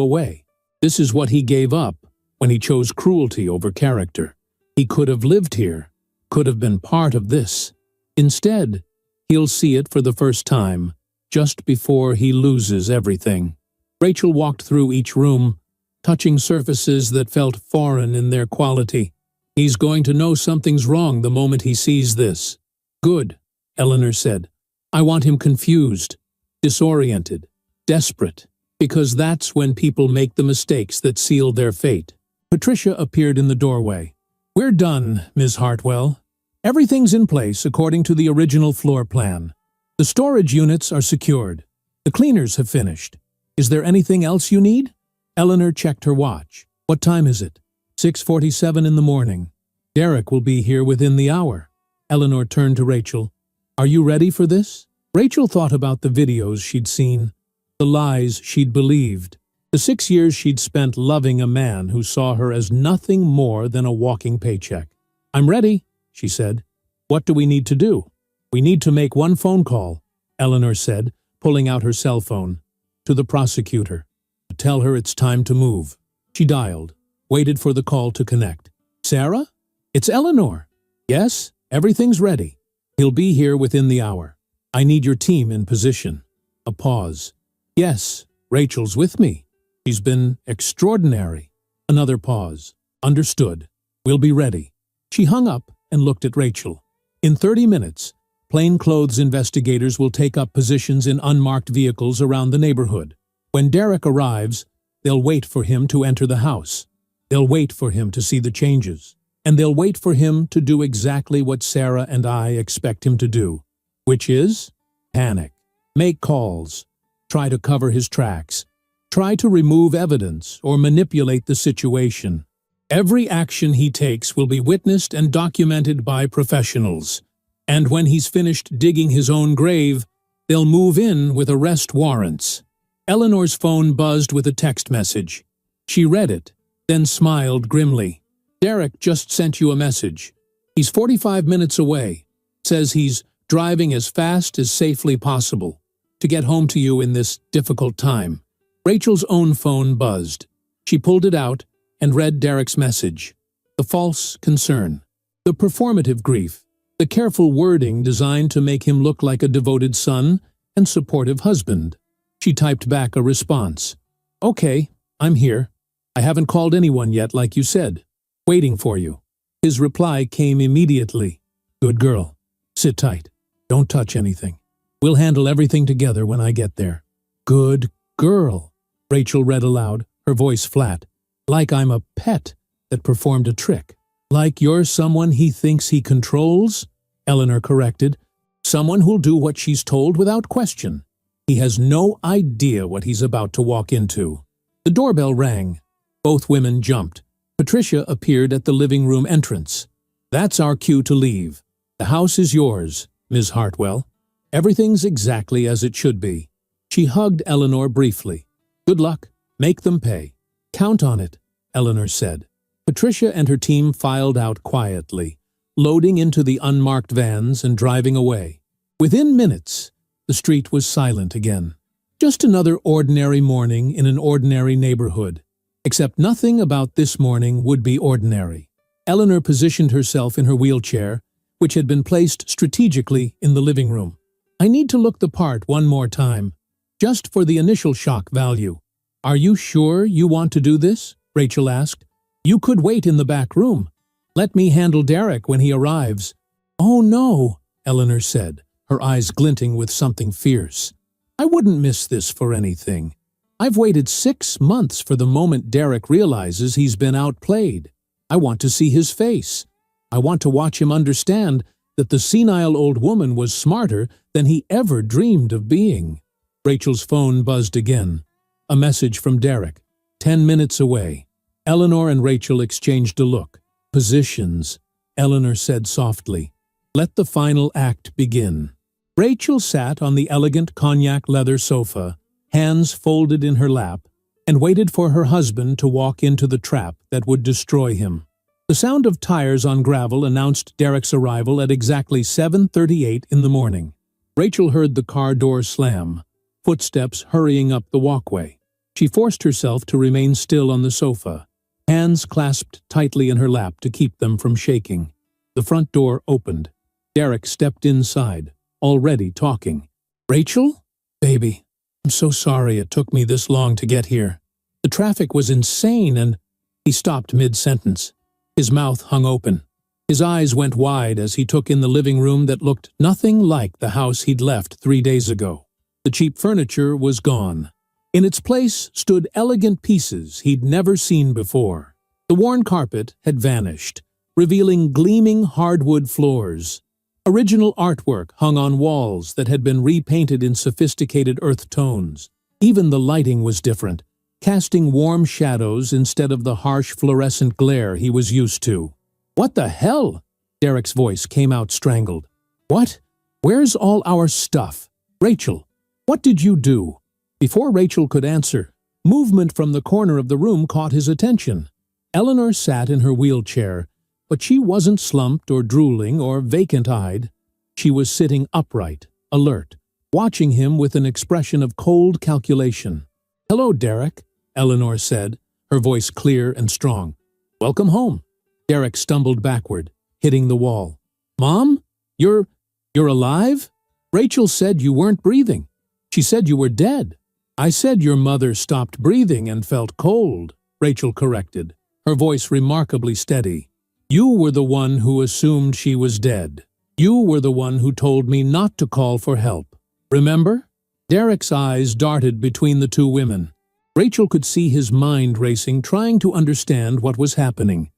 away. This is what he gave up when he chose cruelty over character. He could have lived here, could have been part of this. Instead, he'll see it for the first time, just before he loses everything. Rachel walked through each room, touching surfaces that felt foreign in their quality. He's going to know something's wrong the moment he sees this. Good, Eleanor said. I want him confused, disoriented, desperate, because that's when people make the mistakes that seal their fate. Patricia appeared in the doorway. We're done, Ms. Hartwell. Everything's in place according to the original floor plan. The storage units are secured. The cleaners have finished. Is there anything else you need? Eleanor checked her watch. What time is it? 6:47 in the morning. Derek will be here within the hour. Eleanor turned to Rachel. Are you ready for this? Rachel thought about the videos she'd seen, the lies she'd believed, the 6 years she'd spent loving a man who saw her as nothing more than a walking paycheck. I'm ready, she said. What do we need to do? We need to make one phone call, Eleanor said, pulling out her cell phone, to the prosecutor, to tell her it's time to move. She dialed, waited for the call to connect. Sarah? It's Eleanor. Yes, everything's ready. He'll be here within the hour. I need your team in position. A pause. Yes, Rachel's with me. She's been extraordinary. Another pause. Understood. We'll be ready. She hung up and looked at Rachel. In 30 minutes, plainclothes investigators will take up positions in unmarked vehicles around the neighborhood. When Derek arrives, they'll wait for him to enter the house. They'll wait for him to see the changes. And they'll wait for him to do exactly what Sarah and I expect him to do, which is panic, make calls, try to cover his tracks, try to remove evidence or manipulate the situation. Every action he takes will be witnessed and documented by professionals. And when he's finished digging his own grave, they'll move in with arrest warrants. Eleanor's phone buzzed with a text message. She read it, then smiled grimly. Derek just sent you a message. He's 45 minutes away. Says he's driving as fast as safely possible to get home to you in this difficult time. Rachel's own phone buzzed. She pulled it out and read Derek's message. The false concern, the performative grief, the careful wording designed to make him look like a devoted son and supportive husband. She typed back a response. Okay, I'm here. I haven't called anyone yet like you said. Waiting for you. His reply came immediately. Good girl. Sit tight. Don't touch anything. We'll handle everything together when I get there. Good girl. Rachel read aloud, her voice flat. Like I'm a pet that performed a trick. Like you're someone he thinks he controls? Eleanor corrected. Someone who'll do what she's told without question. He has no idea what he's about to walk into. The doorbell rang. Both women jumped. Patricia appeared at the living room entrance. That's our cue to leave. The house is yours, Ms. Hartwell. Everything's exactly as it should be. She hugged Eleanor briefly. Good luck. Make them pay. Count on it, Eleanor said. Patricia and her team filed out quietly, loading into the unmarked vans and driving away. Within minutes, the street was silent again. Just another ordinary morning in an ordinary neighborhood. Except nothing about this morning would be ordinary. Eleanor positioned herself in her wheelchair, which had been placed strategically in the living room. I need to look the part one more time, just for the initial shock value. Are you sure you want to do this? Rachel asked. You could wait in the back room. Let me handle Derek when he arrives. Oh no, Eleanor said, her eyes glinting with something fierce. I wouldn't miss this for anything. I've waited 6 months for the moment Derek realizes he's been outplayed. I want to see his face. I want to watch him understand that the senile old woman was smarter than he ever dreamed of being. Rachel's phone buzzed again. A message from Derek, 10 minutes away. Eleanor and Rachel exchanged a look. Positions, Eleanor said softly. Let the final act begin. Rachel sat on the elegant cognac leather sofa, hands folded in her lap, and waited for her husband to walk into the trap that would destroy him. The sound of tires on gravel announced Derek's arrival at exactly 7:38 in the morning. Rachel heard the car door slam, footsteps hurrying up the walkway. She forced herself to remain still on the sofa, hands clasped tightly in her lap to keep them from shaking. The front door opened. Derek stepped inside, already talking. Rachel? Baby, I'm so sorry it took me this long to get here. The traffic was insane and... He stopped mid-sentence. His mouth hung open. His eyes went wide as he took in the living room that looked nothing like the house he'd left 3 days ago. The cheap furniture was gone. In its place stood elegant pieces he'd never seen before. The worn carpet had vanished, revealing gleaming hardwood floors. Original artwork hung on walls that had been repainted in sophisticated earth tones. Even the lighting was different, casting warm shadows instead of the harsh fluorescent glare he was used to. What the hell? Derek's voice came out strangled. What? Where's all our stuff? Rachel, what did you do? Before Rachel could answer, movement from the corner of the room caught his attention. Eleanor sat in her wheelchair, but she wasn't slumped or drooling or vacant-eyed. She was sitting upright, alert, watching him with an expression of cold calculation. Hello, Derek, Eleanor said, her voice clear and strong. Welcome home. Derek stumbled backward, hitting the wall. Mom? You're alive? Rachel said you weren't breathing. She said you were dead. I said your mother stopped breathing and felt cold, Rachel corrected, her voice remarkably steady. You were the one who assumed she was dead. You were the one who told me not to call for help. Remember? Derek's eyes darted between the two women. Rachel could see his mind racing, trying to understand what was happening.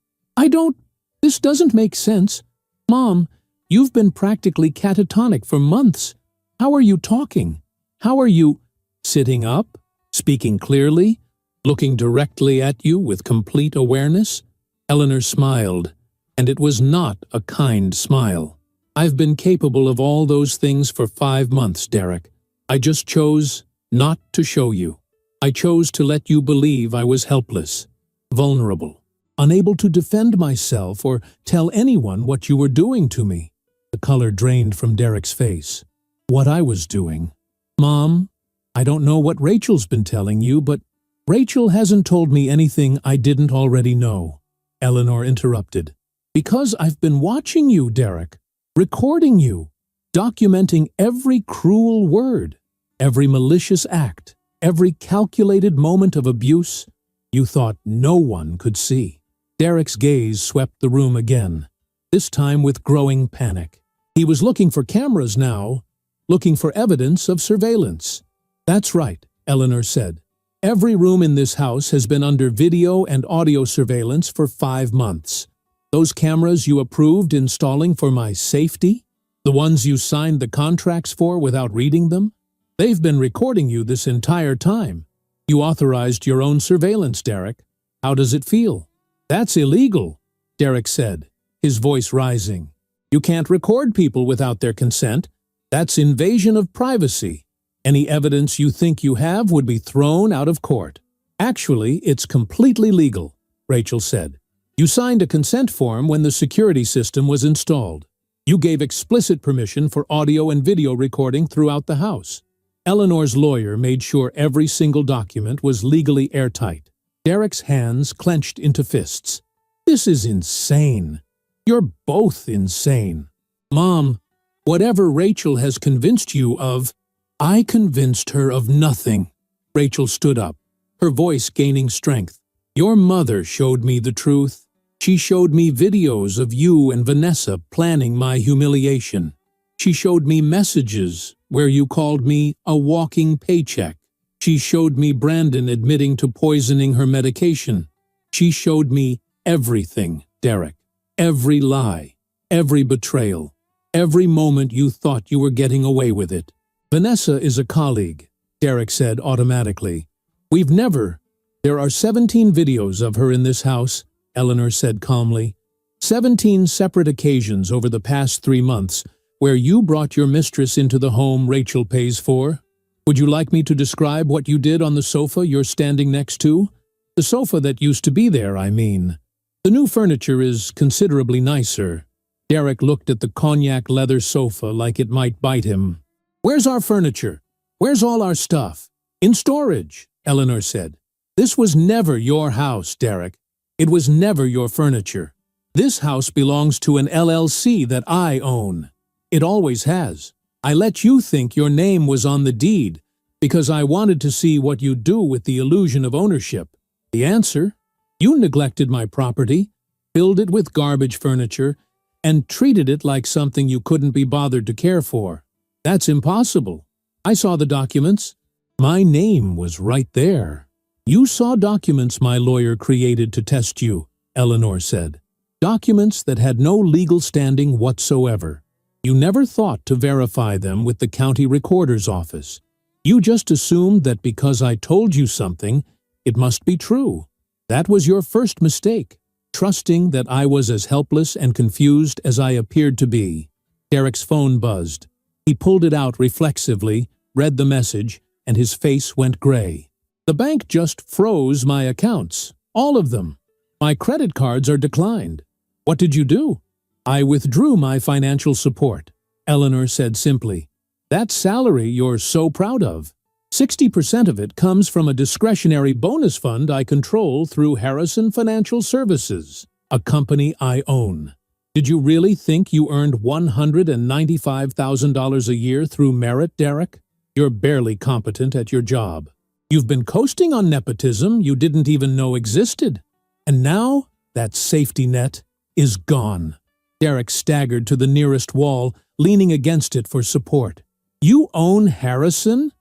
This doesn't make sense. Mom, you've been practically catatonic for months. How are you talking? How are you sitting up, speaking clearly, looking directly at you with complete awareness? Eleanor smiled, and it was not a kind smile. I've been capable of all those things for 5 months, Derek. I just chose not to show you. I chose to let you believe I was helpless, vulnerable, unable to defend myself or tell anyone what you were doing to me. The color drained from Derek's face. What I was doing. Mom, I don't know what Rachel's been telling you, but Rachel hasn't told me anything I didn't already know. Eleanor interrupted. Because I've been watching you, Derek, recording you, documenting every cruel word, every malicious act, every calculated moment of abuse you thought no one could see. Derek's gaze swept the room again, this time with growing panic. He was looking for cameras now, looking for evidence of surveillance. That's right, Eleanor said. Every room in this house has been under video and audio surveillance for 5 months. Those cameras you approved installing for my safety? The ones you signed the contracts for without reading them? They've been recording you this entire time. You authorized your own surveillance, Derek. How does it feel? That's illegal, Derek said, his voice rising. You can't record people without their consent. That's invasion of privacy. Any evidence you think you have would be thrown out of court. Actually, it's completely legal, Rachel said. You signed a consent form when the security system was installed. You gave explicit permission for audio and video recording throughout the house. Eleanor's lawyer made sure every single document was legally airtight. Derek's hands clenched into fists. This is insane. You're both insane. Mom, whatever Rachel has convinced you of, I convinced her of nothing. Rachel stood up, her voice gaining strength. Your mother showed me the truth. She showed me videos of you and Vanessa planning my humiliation. She showed me messages where you called me a walking paycheck. She showed me Brandon admitting to poisoning her medication. She showed me everything, Derek. Every lie, every betrayal, every moment you thought you were getting away with it. Vanessa is a colleague, Derek said automatically. There are 17 videos of her in this house, Eleanor said calmly. 17 separate occasions over the past 3 months where you brought your mistress into the home Rachel pays for. Would you like me to describe what you did on the sofa you're standing next to? The sofa that used to be there, I mean. The new furniture is considerably nicer. Derek looked at the cognac leather sofa like it might bite him. Where's our furniture? Where's all our stuff? In storage, Eleanor said. This was never your house, Derek. It was never your furniture. This house belongs to an LLC that I own. It always has. I let you think your name was on the deed because I wanted to see what you'd do with the illusion of ownership. The answer? You neglected my property, filled it with garbage furniture, and treated it like something you couldn't be bothered to care for. That's impossible. I saw the documents. My name was right there. You saw documents my lawyer created to test you, Eleanor said. Documents that had no legal standing whatsoever. You never thought to verify them with the county recorder's office. You just assumed that because I told you something, it must be true. That was your first mistake, trusting that I was as helpless and confused as I appeared to be. Derek's phone buzzed. He pulled it out reflexively, read the message, and his face went gray. The bank just froze my accounts, all of them. My credit cards are declined. What did you do? I withdrew my financial support, Eleanor said simply. That salary you're so proud of. 60% of it comes from a discretionary bonus fund I control through Harrison Financial Services, a company I own. Did you really think you earned $195,000 a year through merit, Derek? You're barely competent at your job. You've been coasting on nepotism you didn't even know existed. And now that safety net is gone. Derek staggered to the nearest wall, leaning against it for support. You own Harrison?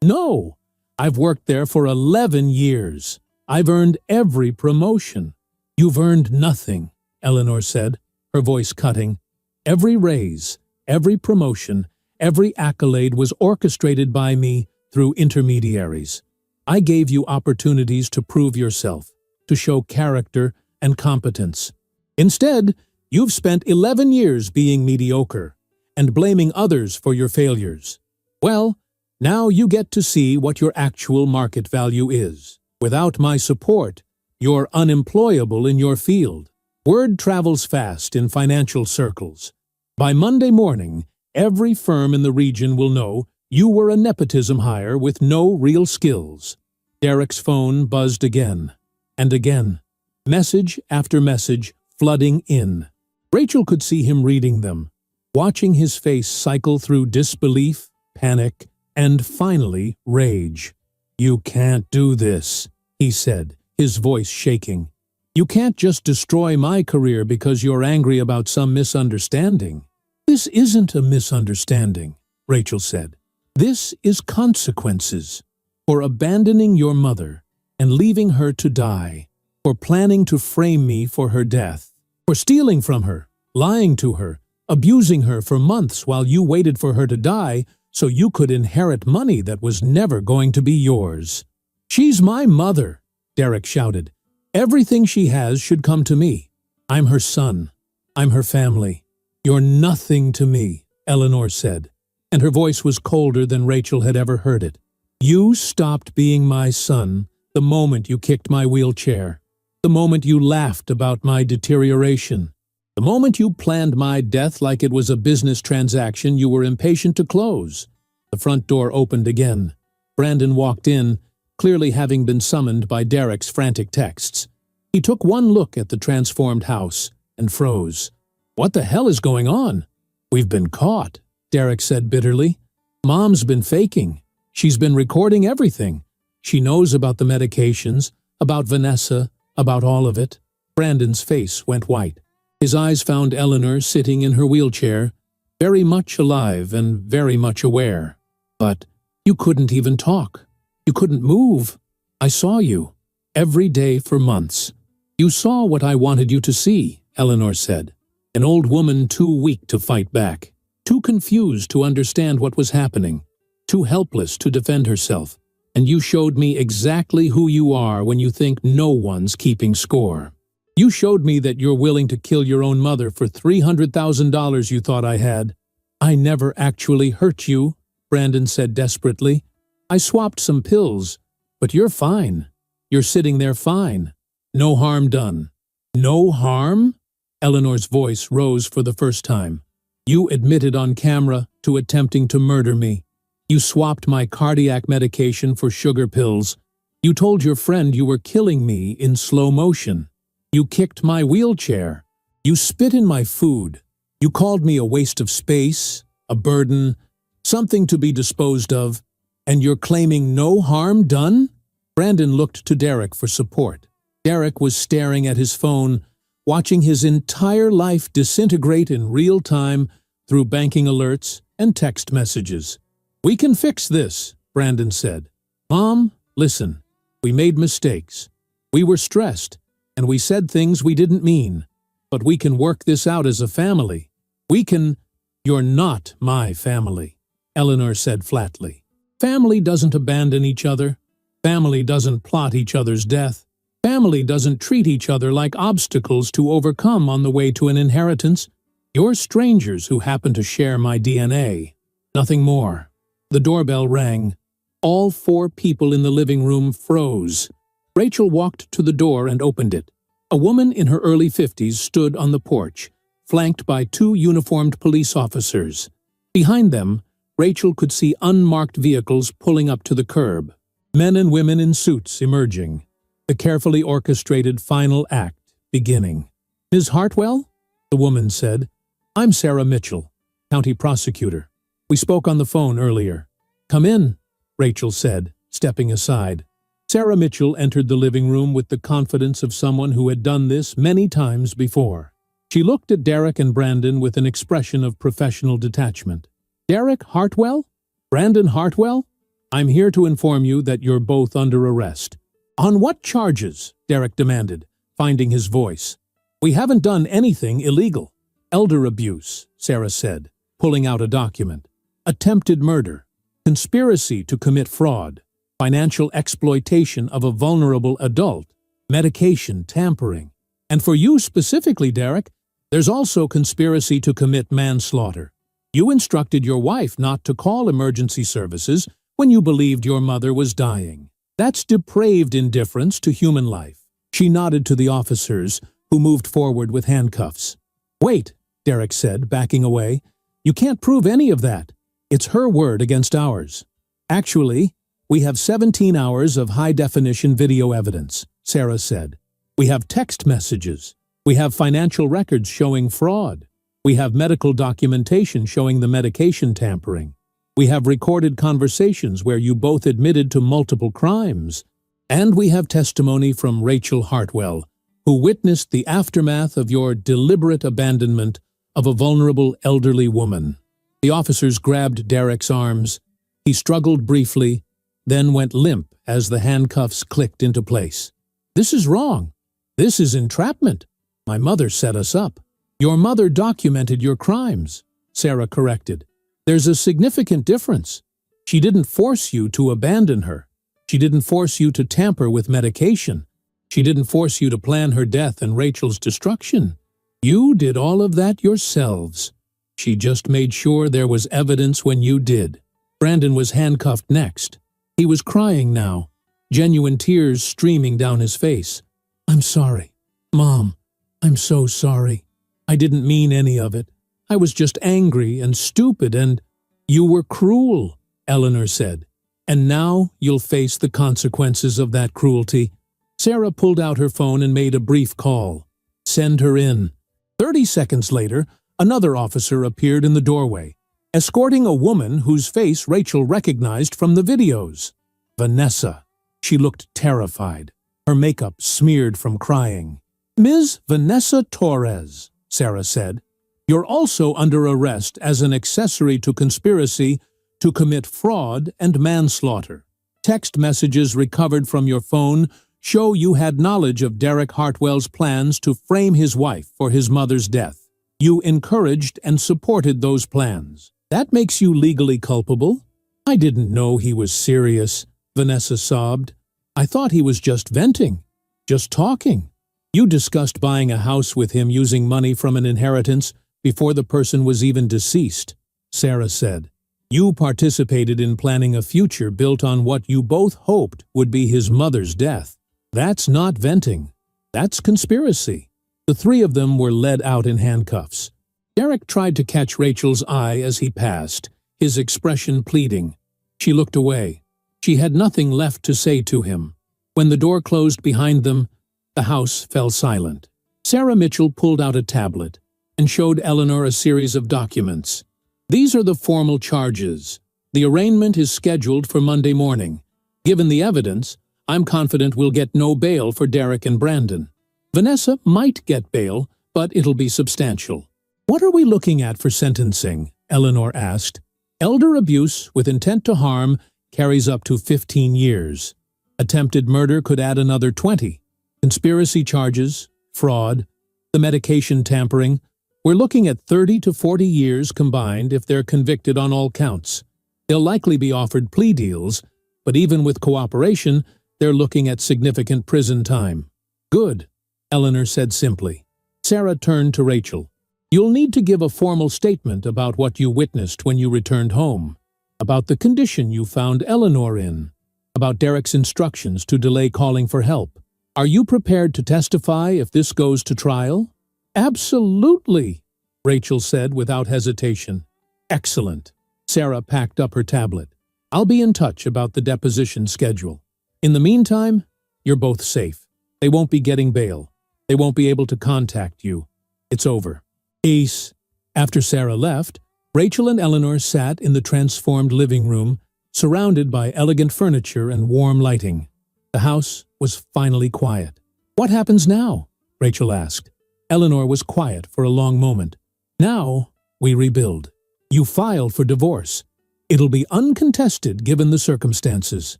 No. I've worked there for 11 years. I've earned every promotion. You've earned nothing, Eleanor said, her voice cutting. Every raise, every promotion, every accolade was orchestrated by me through intermediaries. I gave you opportunities to prove yourself, to show character and competence. Instead, you've spent 11 years being mediocre and blaming others for your failures. Well, now you get to see what your actual market value is. Without my support, you're unemployable in your field. Word travels fast in financial circles. By Monday morning, every firm in the region will know you were a nepotism hire with no real skills. Derek's phone buzzed again and again, message after message flooding in. Rachel could see him reading them, watching his face cycle through disbelief, panic, and finally rage. You can't do this, he said, his voice shaking. You can't just destroy my career because you're angry about some misunderstanding. This isn't a misunderstanding, Rachel said. This is consequences for abandoning your mother and leaving her to die, for planning to frame me for her death, for stealing from her, lying to her, abusing her for months while you waited for her to die so you could inherit money that was never going to be yours. She's my mother, Derek shouted. Everything she has should come to me. I'm her son. I'm her family. You're nothing to me, Eleanor said, and her voice was colder than Rachel had ever heard it. You stopped being my son the moment you kicked my wheelchair, the moment you laughed about my deterioration, the moment you planned my death like it was a business transaction you were impatient to close. The front door opened again. Brandon walked in, clearly having been summoned by Derek's frantic texts. He took one look at the transformed house and froze. "What the hell is going on?" "We've been caught," Derek said bitterly. "Mom's been faking. She's been recording everything. She knows about the medications, about Vanessa, about all of it." Brandon's face went white. His eyes found Eleanor sitting in her wheelchair, very much alive and very much aware. "But you couldn't even talk. You couldn't move. I saw you. Every day for months. You saw what I wanted you to see," Eleanor said. An old woman too weak to fight back, too confused to understand what was happening, too helpless to defend herself. "And you showed me exactly who you are when you think no one's keeping score. You showed me that you're willing to kill your own mother for $300,000 you thought I had." "I never actually hurt you," Brandon said desperately. "I swapped some pills, but you're fine. You're sitting there fine. No harm done." "No harm?" Eleanor's voice rose for the first time. "You admitted on camera to attempting to murder me. You swapped my cardiac medication for sugar pills. You told your friend you were killing me in slow motion. You kicked my wheelchair. You spit in my food. You called me a waste of space, a burden, something to be disposed of, and you're claiming no harm done?" Brandon looked to Derek for support. Derek was staring at his phone, watching his entire life disintegrate in real time through banking alerts and text messages. "We can fix this," Brandon said. "Mom, listen, we made mistakes. We were stressed, and we said things we didn't mean. But we can work this out as a family. We can—" "You're not my family," Eleanor said flatly. "Family doesn't abandon each other. Family doesn't plot each other's death. Family doesn't treat each other like obstacles to overcome on the way to an inheritance. You're strangers who happen to share my DNA. Nothing more." The doorbell rang. All 4 people in the living room froze. Rachel walked to the door and opened it. A woman in her early 50s stood on the porch, flanked by 2 uniformed police officers. Behind them, Rachel could see unmarked vehicles pulling up to the curb. Men and women in suits emerging. The carefully orchestrated final act beginning. "Ms. Hartwell?" the woman said. "I'm Sarah Mitchell, county prosecutor. We spoke on the phone earlier." "Come in," Rachel said, stepping aside. Sarah Mitchell entered the living room with the confidence of someone who had done this many times before. She looked at Derek and Brandon with an expression of professional detachment. "Derek Hartwell? Brandon Hartwell? I'm here to inform you that you're both under arrest." "On what charges?" Derek demanded, finding his voice. "We haven't done anything illegal." "Elder abuse," Sarah said, pulling out a document. "Attempted murder. Conspiracy to commit fraud. Financial exploitation of a vulnerable adult. Medication tampering. And for you specifically, Derek, there's also conspiracy to commit manslaughter. You instructed your wife not to call emergency services when you believed your mother was dying. That's depraved indifference to human life." She nodded to the officers, who moved forward with handcuffs. "Wait," Derek said, backing away. "You can't prove any of that. It's her word against ours." "Actually, we have 17 hours of high-definition video evidence," Sarah said. "We have text messages. We have financial records showing fraud. We have medical documentation showing the medication tampering. We have recorded conversations where you both admitted to multiple crimes. And we have testimony from Rachel Hartwell, who witnessed the aftermath of your deliberate abandonment of a vulnerable elderly woman." The officers grabbed Derek's arms. He struggled briefly, then went limp as the handcuffs clicked into place. "This is wrong. This is entrapment. My mother set us up." "Your mother documented your crimes," Sarah corrected. "There's a significant difference. She didn't force you to abandon her. She didn't force you to tamper with medication. She didn't force you to plan her death and Rachel's destruction. You did all of that yourselves. She just made sure there was evidence when you did." Brandon was handcuffed next. He was crying now, genuine tears streaming down his face. "I'm sorry. Mom, I'm so sorry. I didn't mean any of it. I was just angry and stupid and—" "You were cruel," Eleanor said. And now you'll face the consequences of that cruelty. Sarah pulled out her phone and made a brief call. Send her in. 30 seconds later, another officer appeared in the doorway, escorting a woman whose face Rachel recognized from the videos. Vanessa. She looked terrified, her makeup smeared from crying. Ms. Vanessa Torres, Sarah said, you're also under arrest as an accessory to conspiracy to commit fraud and manslaughter. Text messages recovered from your phone show you had knowledge of Derek Hartwell's plans to frame his wife for his mother's death. You encouraged and supported those plans. That makes you legally culpable. I didn't know he was serious, Vanessa sobbed. I thought he was just venting, just talking. You discussed buying a house with him using money from an inheritance before the person was even deceased, Sarah said. You participated in planning a future built on what you both hoped would be his mother's death. That's not venting. That's conspiracy. The three of them were led out in handcuffs. Derek tried to catch Rachel's eye as he passed, his expression pleading. She looked away. She had nothing left to say to him. When the door closed behind them, the house fell silent. Sarah Mitchell pulled out a tablet and showed Eleanor a series of documents. These are the formal charges. The arraignment is scheduled for Monday morning. Given the evidence, I'm confident we'll get no bail for Derek and Brandon. Vanessa might get bail, but it'll be substantial. What are we looking at for sentencing? Eleanor asked. Elder abuse with intent to harm carries up to 15 years. Attempted murder could add another 20. Conspiracy charges, fraud, the medication tampering. We're looking at 30 to 40 years combined if they're convicted on all counts. They'll likely be offered plea deals, but even with cooperation, they're looking at significant prison time. Good, Eleanor said simply. Sarah turned to Rachel. You'll need to give a formal statement about what you witnessed when you returned home, about the condition you found Eleanor in, about Derek's instructions to delay calling for help. Are you prepared to testify if this goes to trial? Absolutely, Rachel said without hesitation. Excellent. Sarah packed up her tablet. I'll be in touch about the deposition schedule. In the meantime, you're both safe. They won't be getting bail. They won't be able to contact you. It's over. Ace. After Sarah left, Rachel and Eleanor sat in the transformed living room, surrounded by elegant furniture and warm lighting. The house was finally quiet. What happens now? Rachel asked. Eleanor was quiet for a long moment. Now, we rebuild. You filed for divorce. It'll be uncontested given the circumstances.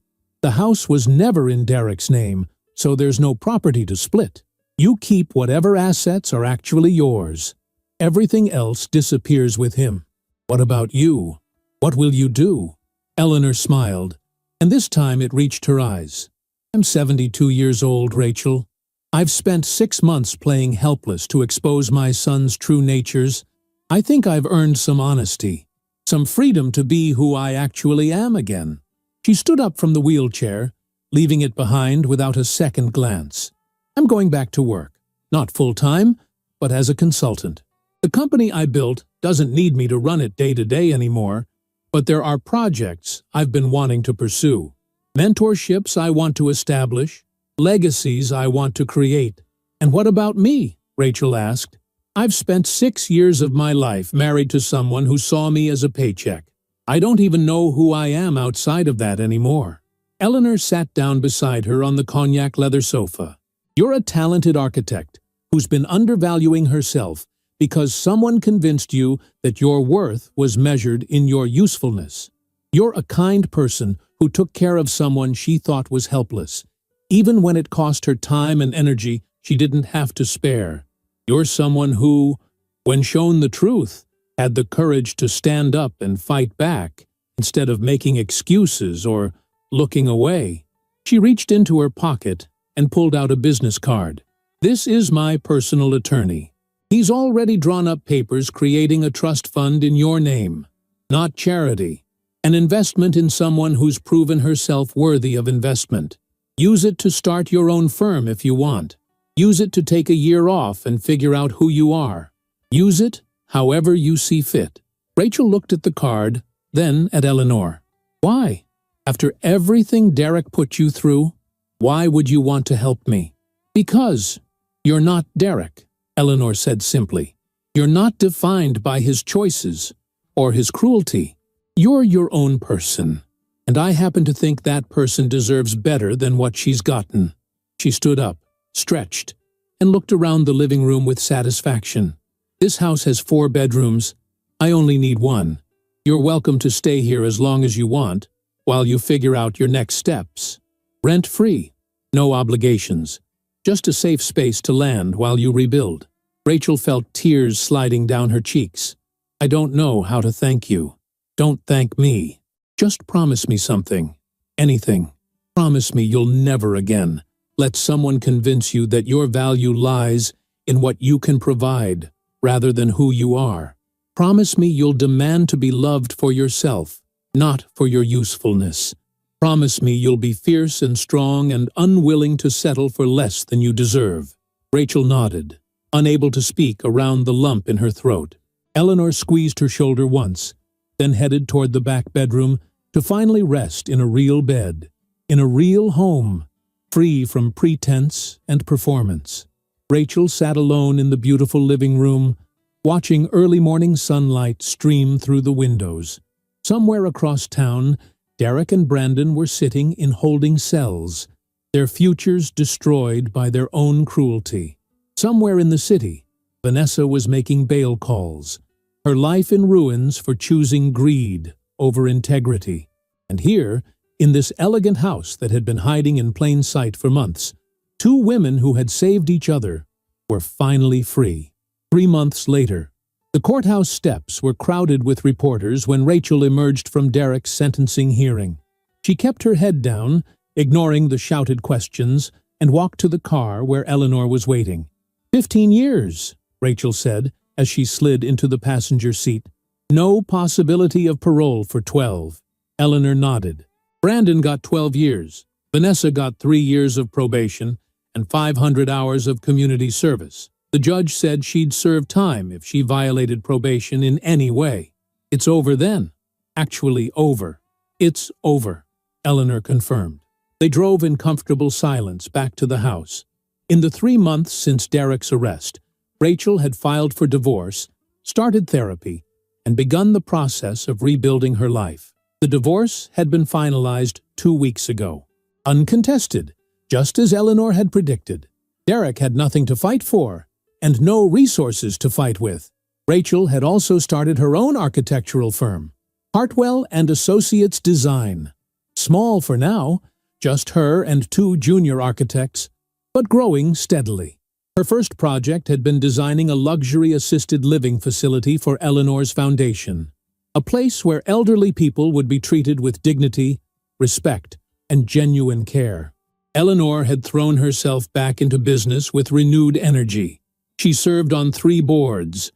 The house was never in Derek's name, so there's no property to split. You keep whatever assets are actually yours. Everything else disappears with him. What about you? What will you do? Eleanor smiled, and this time it reached her eyes. I'm 72 years old, Rachel. I've spent 6 months playing helpless to expose my son's true natures. I think I've earned some honesty, some freedom to be who I actually am again. She stood up from the wheelchair, leaving it behind without a second glance. I'm going back to work, not full-time, but as a consultant. The company I built doesn't need me to run it day to day anymore, but there are projects I've been wanting to pursue. Mentorships I want to establish, legacies I want to create. And what about me? Rachel asked. I've spent 6 years of my life married to someone who saw me as a paycheck. I don't even know who I am outside of that anymore. Eleanor sat down beside her on the cognac leather sofa. You're a talented architect who's been undervaluing herself because someone convinced you that your worth was measured in your usefulness. You're a kind person who took care of someone she thought was helpless, even when it cost her time and energy she didn't have to spare. You're someone who, when shown the truth, had the courage to stand up and fight back instead of making excuses or looking away. She reached into her pocket and pulled out a business card. This is my personal attorney. He's already drawn up papers creating a trust fund in your name, not charity, an investment in someone who's proven herself worthy of investment. Use it to start your own firm if you want. Use it to take a year off and figure out who you are. Use it however you see fit. Rachel looked at the card, then at Eleanor. Why? After everything Derek put you through, why would you want to help me? Because you're not Derek, Eleanor said simply. You're not defined by his choices or his cruelty. You're your own person, and I happen to think that person deserves better than what she's gotten. She stood up, stretched, and looked around the living room with satisfaction. This house has 4 bedrooms. I only need 1. You're welcome to stay here as long as you want, while you figure out your next steps. Rent-free, no obligations, just a safe space to land while you rebuild. Rachel felt tears sliding down her cheeks. I don't know how to thank you. Don't thank me. Just promise me something. Anything. Promise me you'll never again let someone convince you that your value lies in what you can provide rather than who you are. Promise me you'll demand to be loved for yourself, not for your usefulness. Promise me you'll be fierce and strong and unwilling to settle for less than you deserve. Rachel nodded, unable to speak around the lump in her throat. Eleanor squeezed her shoulder once, then headed toward the back bedroom to finally rest in a real bed, in a real home, free from pretense and performance. Rachel sat alone in the beautiful living room, watching early morning sunlight stream through the windows. Somewhere across town, Derek and Brandon were sitting in holding cells, their futures destroyed by their own cruelty. Somewhere in the city, Vanessa was making bail calls, her life in ruins for choosing greed over integrity. And here, in this elegant house that had been hiding in plain sight for months, 2 women who had saved each other were finally free. 3 months later, the courthouse steps were crowded with reporters when Rachel emerged from Derek's sentencing hearing. She kept her head down, ignoring the shouted questions, and walked to the car where Eleanor was waiting. 15 years, Rachel said, as she slid into the passenger seat. No possibility of parole for 12. Eleanor nodded. Brandon got 12 years. Vanessa got 3 years of probation and 500 hours of community service. The judge said she'd serve time if she violated probation in any way. It's over then. Actually over. It's over, Eleanor confirmed. They drove in comfortable silence back to the house. In the 3 months since Derek's arrest, Rachel had filed for divorce, started therapy, and begun the process of rebuilding her life. The divorce had been finalized 2 weeks ago. Uncontested, just as Eleanor had predicted. Derek had nothing to fight for, and no resources to fight with. Rachel had also started her own architectural firm, Hartwell and Associates Design. Small for now, just her and 2 junior architects, but growing steadily. Her first project had been designing a luxury assisted living facility for Eleanor's foundation, a place where elderly people would be treated with dignity, respect, and genuine care. Eleanor had thrown herself back into business with renewed energy. She served on 3 boards,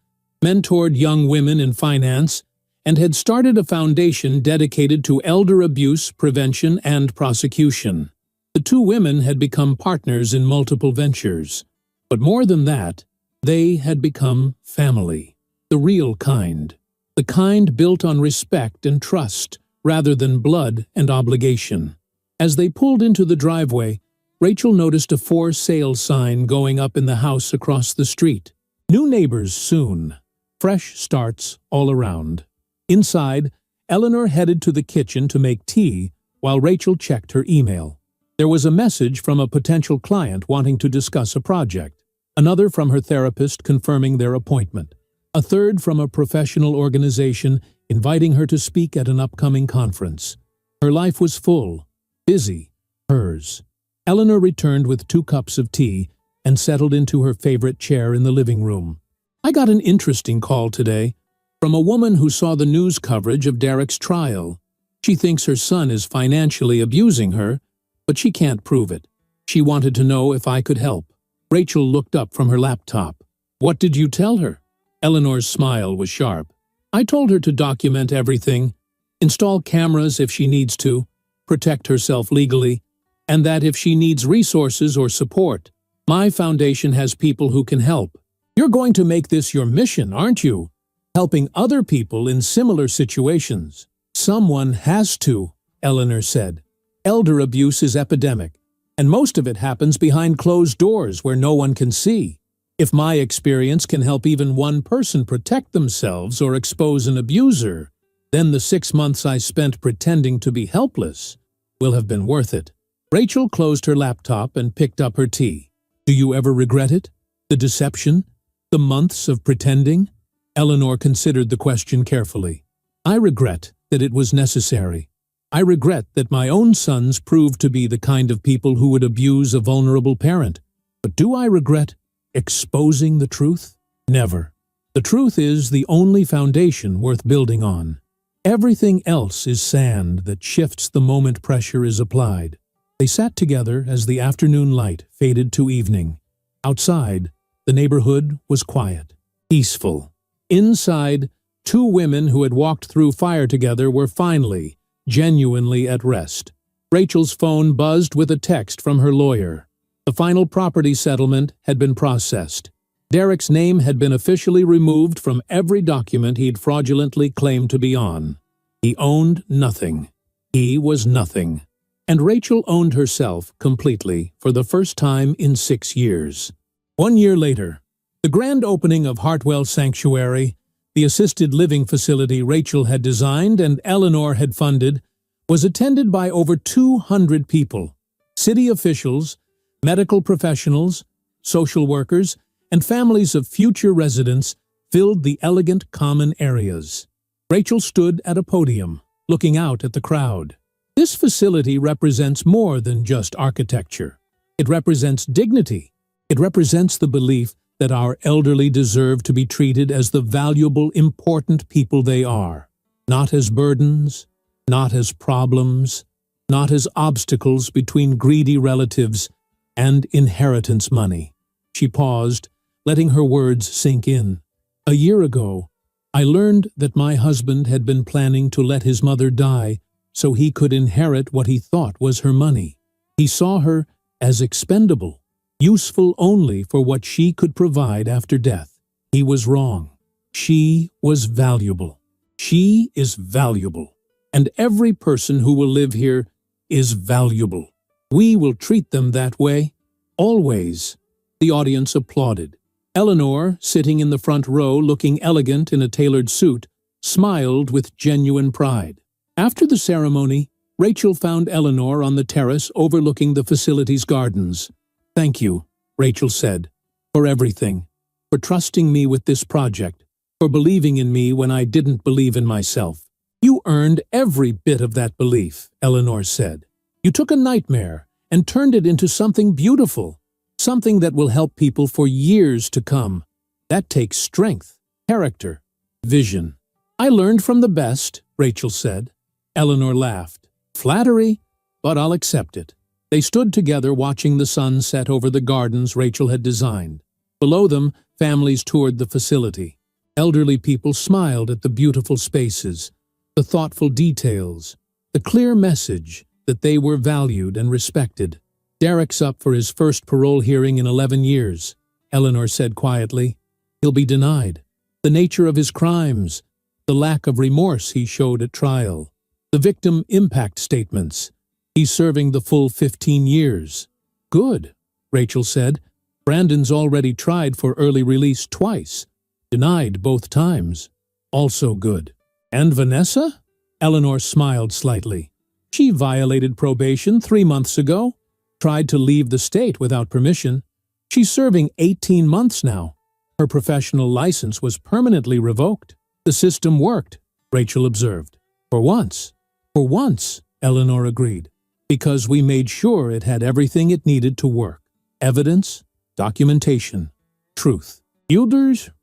mentored young women in finance, and had started a foundation dedicated to elder abuse prevention and prosecution. The 2 women had become partners in multiple ventures. But more than that, they had become family. The real kind. The kind built on respect and trust, rather than blood and obligation. As they pulled into the driveway, Rachel noticed a for sale sign going up in the house across the street. New neighbors soon. Fresh starts all around. Inside, Eleanor headed to the kitchen to make tea while Rachel checked her email. There was a message from a potential client wanting to discuss a project, another from her therapist confirming their appointment, a third from a professional organization inviting her to speak at an upcoming conference. Her life was full, busy, hers. Eleanor returned with 2 cups of tea and settled into her favorite chair in the living room. I got an interesting call today from a woman who saw the news coverage of Derek's trial. She thinks her son is financially abusing her, but she can't prove it. She wanted to know if I could help. Rachel looked up from her laptop. What did you tell her? Eleanor's smile was sharp. I told her to document everything, install cameras if she needs to, protect herself legally, and that if she needs resources or support, my foundation has people who can help. You're going to make this your mission, aren't you? Helping other people in similar situations. Someone has to. Eleanor said. Elder abuse is epidemic, and most of it happens behind closed doors where no one can see. If my experience can help even one person protect themselves or expose an abuser, then the 6 months I spent pretending to be helpless will have been worth it. Rachel closed her laptop and picked up her tea. Do you ever regret it? The deception? The months of pretending? Eleanor considered the question carefully. I regret that it was necessary. I regret that my own sons proved to be the kind of people who would abuse a vulnerable parent. But do I regret exposing the truth? Never. The truth is the only foundation worth building on. Everything else is sand that shifts the moment pressure is applied. They sat together as the afternoon light faded to evening. Outside, the neighborhood was quiet, peaceful. Inside, 2 women who had walked through fire together were finally, genuinely at rest. Rachel's phone buzzed with a text from her lawyer. The final property settlement had been processed. Derek's name had been officially removed from every document he'd fraudulently claimed to be on. He owned nothing. He was nothing. And Rachel owned herself completely for the first time in 6 years. 1 year later, the grand opening of Hartwell Sanctuary, the assisted living facility Rachel had designed and Eleanor had funded, was attended by over 200 people. City officials, medical professionals, social workers, and families of future residents filled the elegant common areas. Rachel stood at a podium, looking out at the crowd. This facility represents more than just architecture. It represents dignity. It represents the belief that our elderly deserve to be treated as the valuable, important people they are, not as burdens, not as problems, not as obstacles between greedy relatives and inheritance money. She paused, letting her words sink in. A year ago, I learned that my husband had been planning to let his mother die so he could inherit what he thought was her money. He saw her as expendable, useful only for what she could provide after death. He was wrong. She was valuable. She is valuable. And every person who will live here is valuable. We will treat them that way, always. The audience applauded. Eleanor, sitting in the front row looking elegant in a tailored suit, smiled with genuine pride. After the ceremony, Rachel found Eleanor on the terrace overlooking the facility's gardens. Thank you, Rachel said, for everything, for trusting me with this project, for believing in me when I didn't believe in myself. You earned every bit of that belief, Eleanor said. You took a nightmare and turned it into something beautiful, something that will help people for years to come. That takes strength, character, vision. I learned from the best, Rachel said. Eleanor laughed. Flattery, but I'll accept it. They stood together watching the sun set over the gardens Rachel had designed. Below them, families toured the facility. Elderly people smiled at the beautiful spaces, the thoughtful details, the clear message that they were valued and respected. Derek's up for his first parole hearing in 11 years, Eleanor said quietly. He'll be denied. The nature of his crimes, the lack of remorse he showed at trial, the victim impact statements. He's serving the full 15 years. Good, Rachel said. Brandon's already tried for early release twice, denied both times. Also good. And Vanessa? Eleanor smiled slightly. She violated probation 3 months ago, tried to leave the state without permission. She's serving 18 months now. Her professional license was permanently revoked. The system worked, Rachel observed. For once. For once, Eleanor agreed. Because we made sure it had everything it needed to work. Evidence, documentation, truth.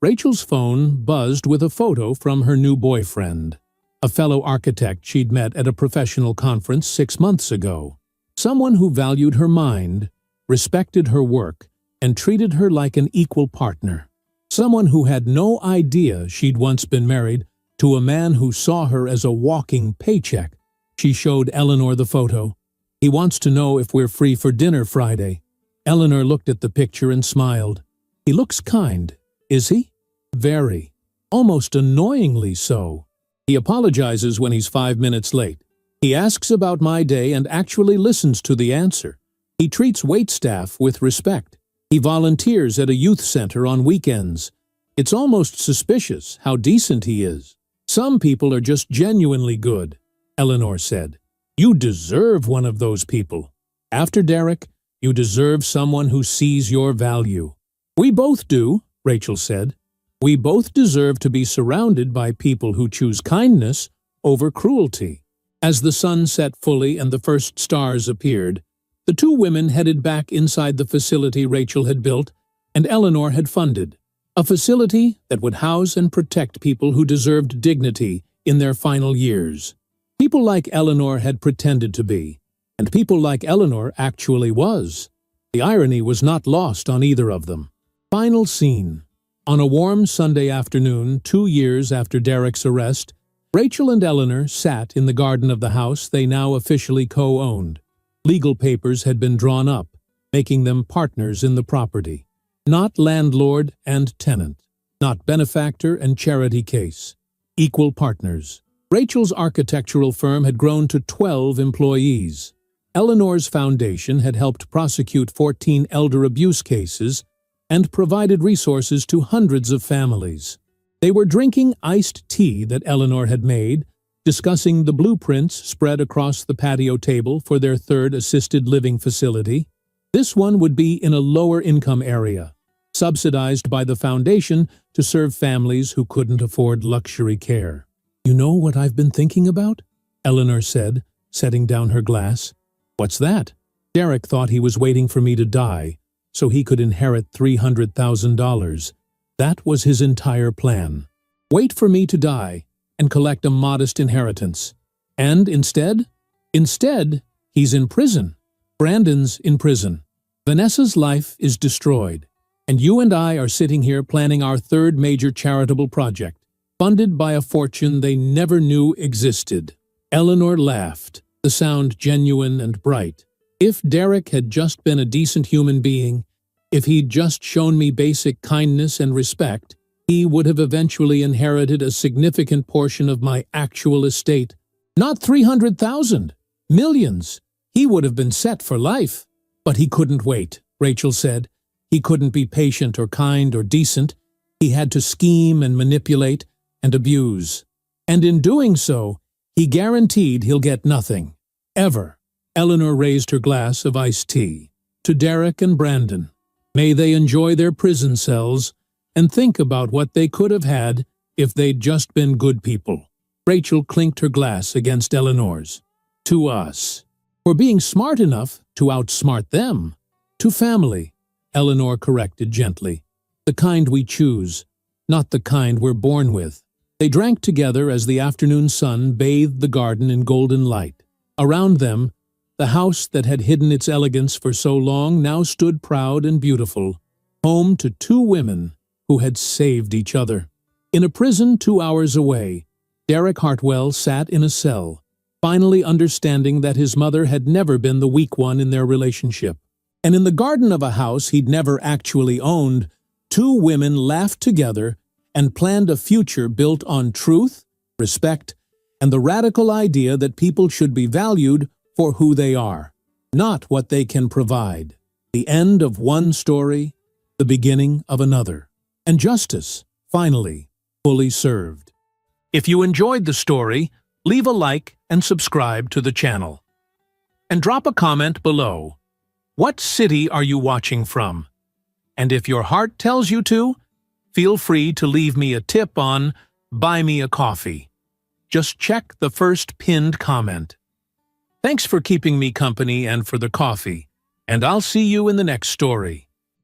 Rachel's phone buzzed with a photo from her new boyfriend, a fellow architect she'd met at a professional conference 6 months ago. Someone who valued her mind, respected her work, and treated her like an equal partner. Someone who had no idea she'd once been married to a man who saw her as a walking paycheck. She showed Eleanor the photo. He wants to know if we're free for dinner Friday. Eleanor looked at the picture and smiled. He looks kind, is he? Very. Almost annoyingly so. He apologizes when he's 5 minutes late. He asks about my day and actually listens to the answer. He treats waitstaff with respect. He volunteers at a youth center on weekends. It's almost suspicious how decent he is. Some people are just genuinely good, Eleanor said. You deserve one of those people. After Derek, you deserve someone who sees your value. We both do, Rachel said. We both deserve to be surrounded by people who choose kindness over cruelty. As the sun set fully and the first stars appeared, the two women headed back inside the facility Rachel had built and Eleanor had funded. A facility that would house and protect people who deserved dignity in their final years. People like Eleanor had pretended to be, and people like Eleanor actually was. The irony was not lost on either of them. Final scene. On a warm Sunday afternoon, 2 years after Derek's arrest, Rachel and Eleanor sat in the garden of the house they now officially co-owned. Legal papers had been drawn up, making them partners in the property. Not landlord and tenant, not benefactor and charity case. Equal partners. Rachel's architectural firm had grown to 12 employees. Eleanor's foundation had helped prosecute 14 elder abuse cases and provided resources to hundreds of families. They were drinking iced tea that Eleanor had made, discussing the blueprints spread across the patio table for their third assisted living facility. This one would be in a lower-income area, subsidized by the foundation to serve families who couldn't afford luxury care. You know what I've been thinking about? Eleanor said, setting down her glass. What's that? Derek thought he was waiting for me to die, so he could inherit $300,000. That was his entire plan. Wait for me to die and collect a modest inheritance. And instead, he's in prison. Brandon's in prison. Vanessa's life is destroyed. And you and I are sitting here planning our third major charitable project, funded by a fortune they never knew existed. Eleanor laughed, the sound genuine and bright. If Derek had just been a decent human being, if he'd just shown me basic kindness and respect, he would have eventually inherited a significant portion of my actual estate. Not 300,000, millions. He would have been set for life. But he couldn't wait, Rachel said. He couldn't be patient or kind or decent. He had to scheme and manipulate and abuse. And in doing so, he guaranteed he'll get nothing. Ever. Eleanor raised her glass of iced tea. To Derek and Brandon. May they enjoy their prison cells and think about what they could have had if they'd just been good people. Rachel clinked her glass against Eleanor's. To us. For being smart enough to outsmart them. To family, Eleanor corrected gently. The kind we choose, not the kind we're born with. They drank together as the afternoon sun bathed the garden in golden light. Around them, the house that had hidden its elegance for so long now stood proud and beautiful, home to two women who had saved each other. In a prison 2 hours away, Derek Hartwell sat in a cell, finally understanding that his mother had never been the weak one in their relationship. And in the garden of a house he'd never actually owned, two women laughed together and planned a future built on truth, respect, and the radical idea that people should be valued for who they are, not what they can provide. The end of one story, the beginning of another. And justice, finally, fully served. If you enjoyed the story, leave a like and subscribe to the channel. And drop a comment below. What city are you watching from? And if your heart tells you to, feel free to leave me a tip on Buy Me a Coffee. Just check the first pinned comment. Thanks for keeping me company and for the coffee, and I'll see you in the next story.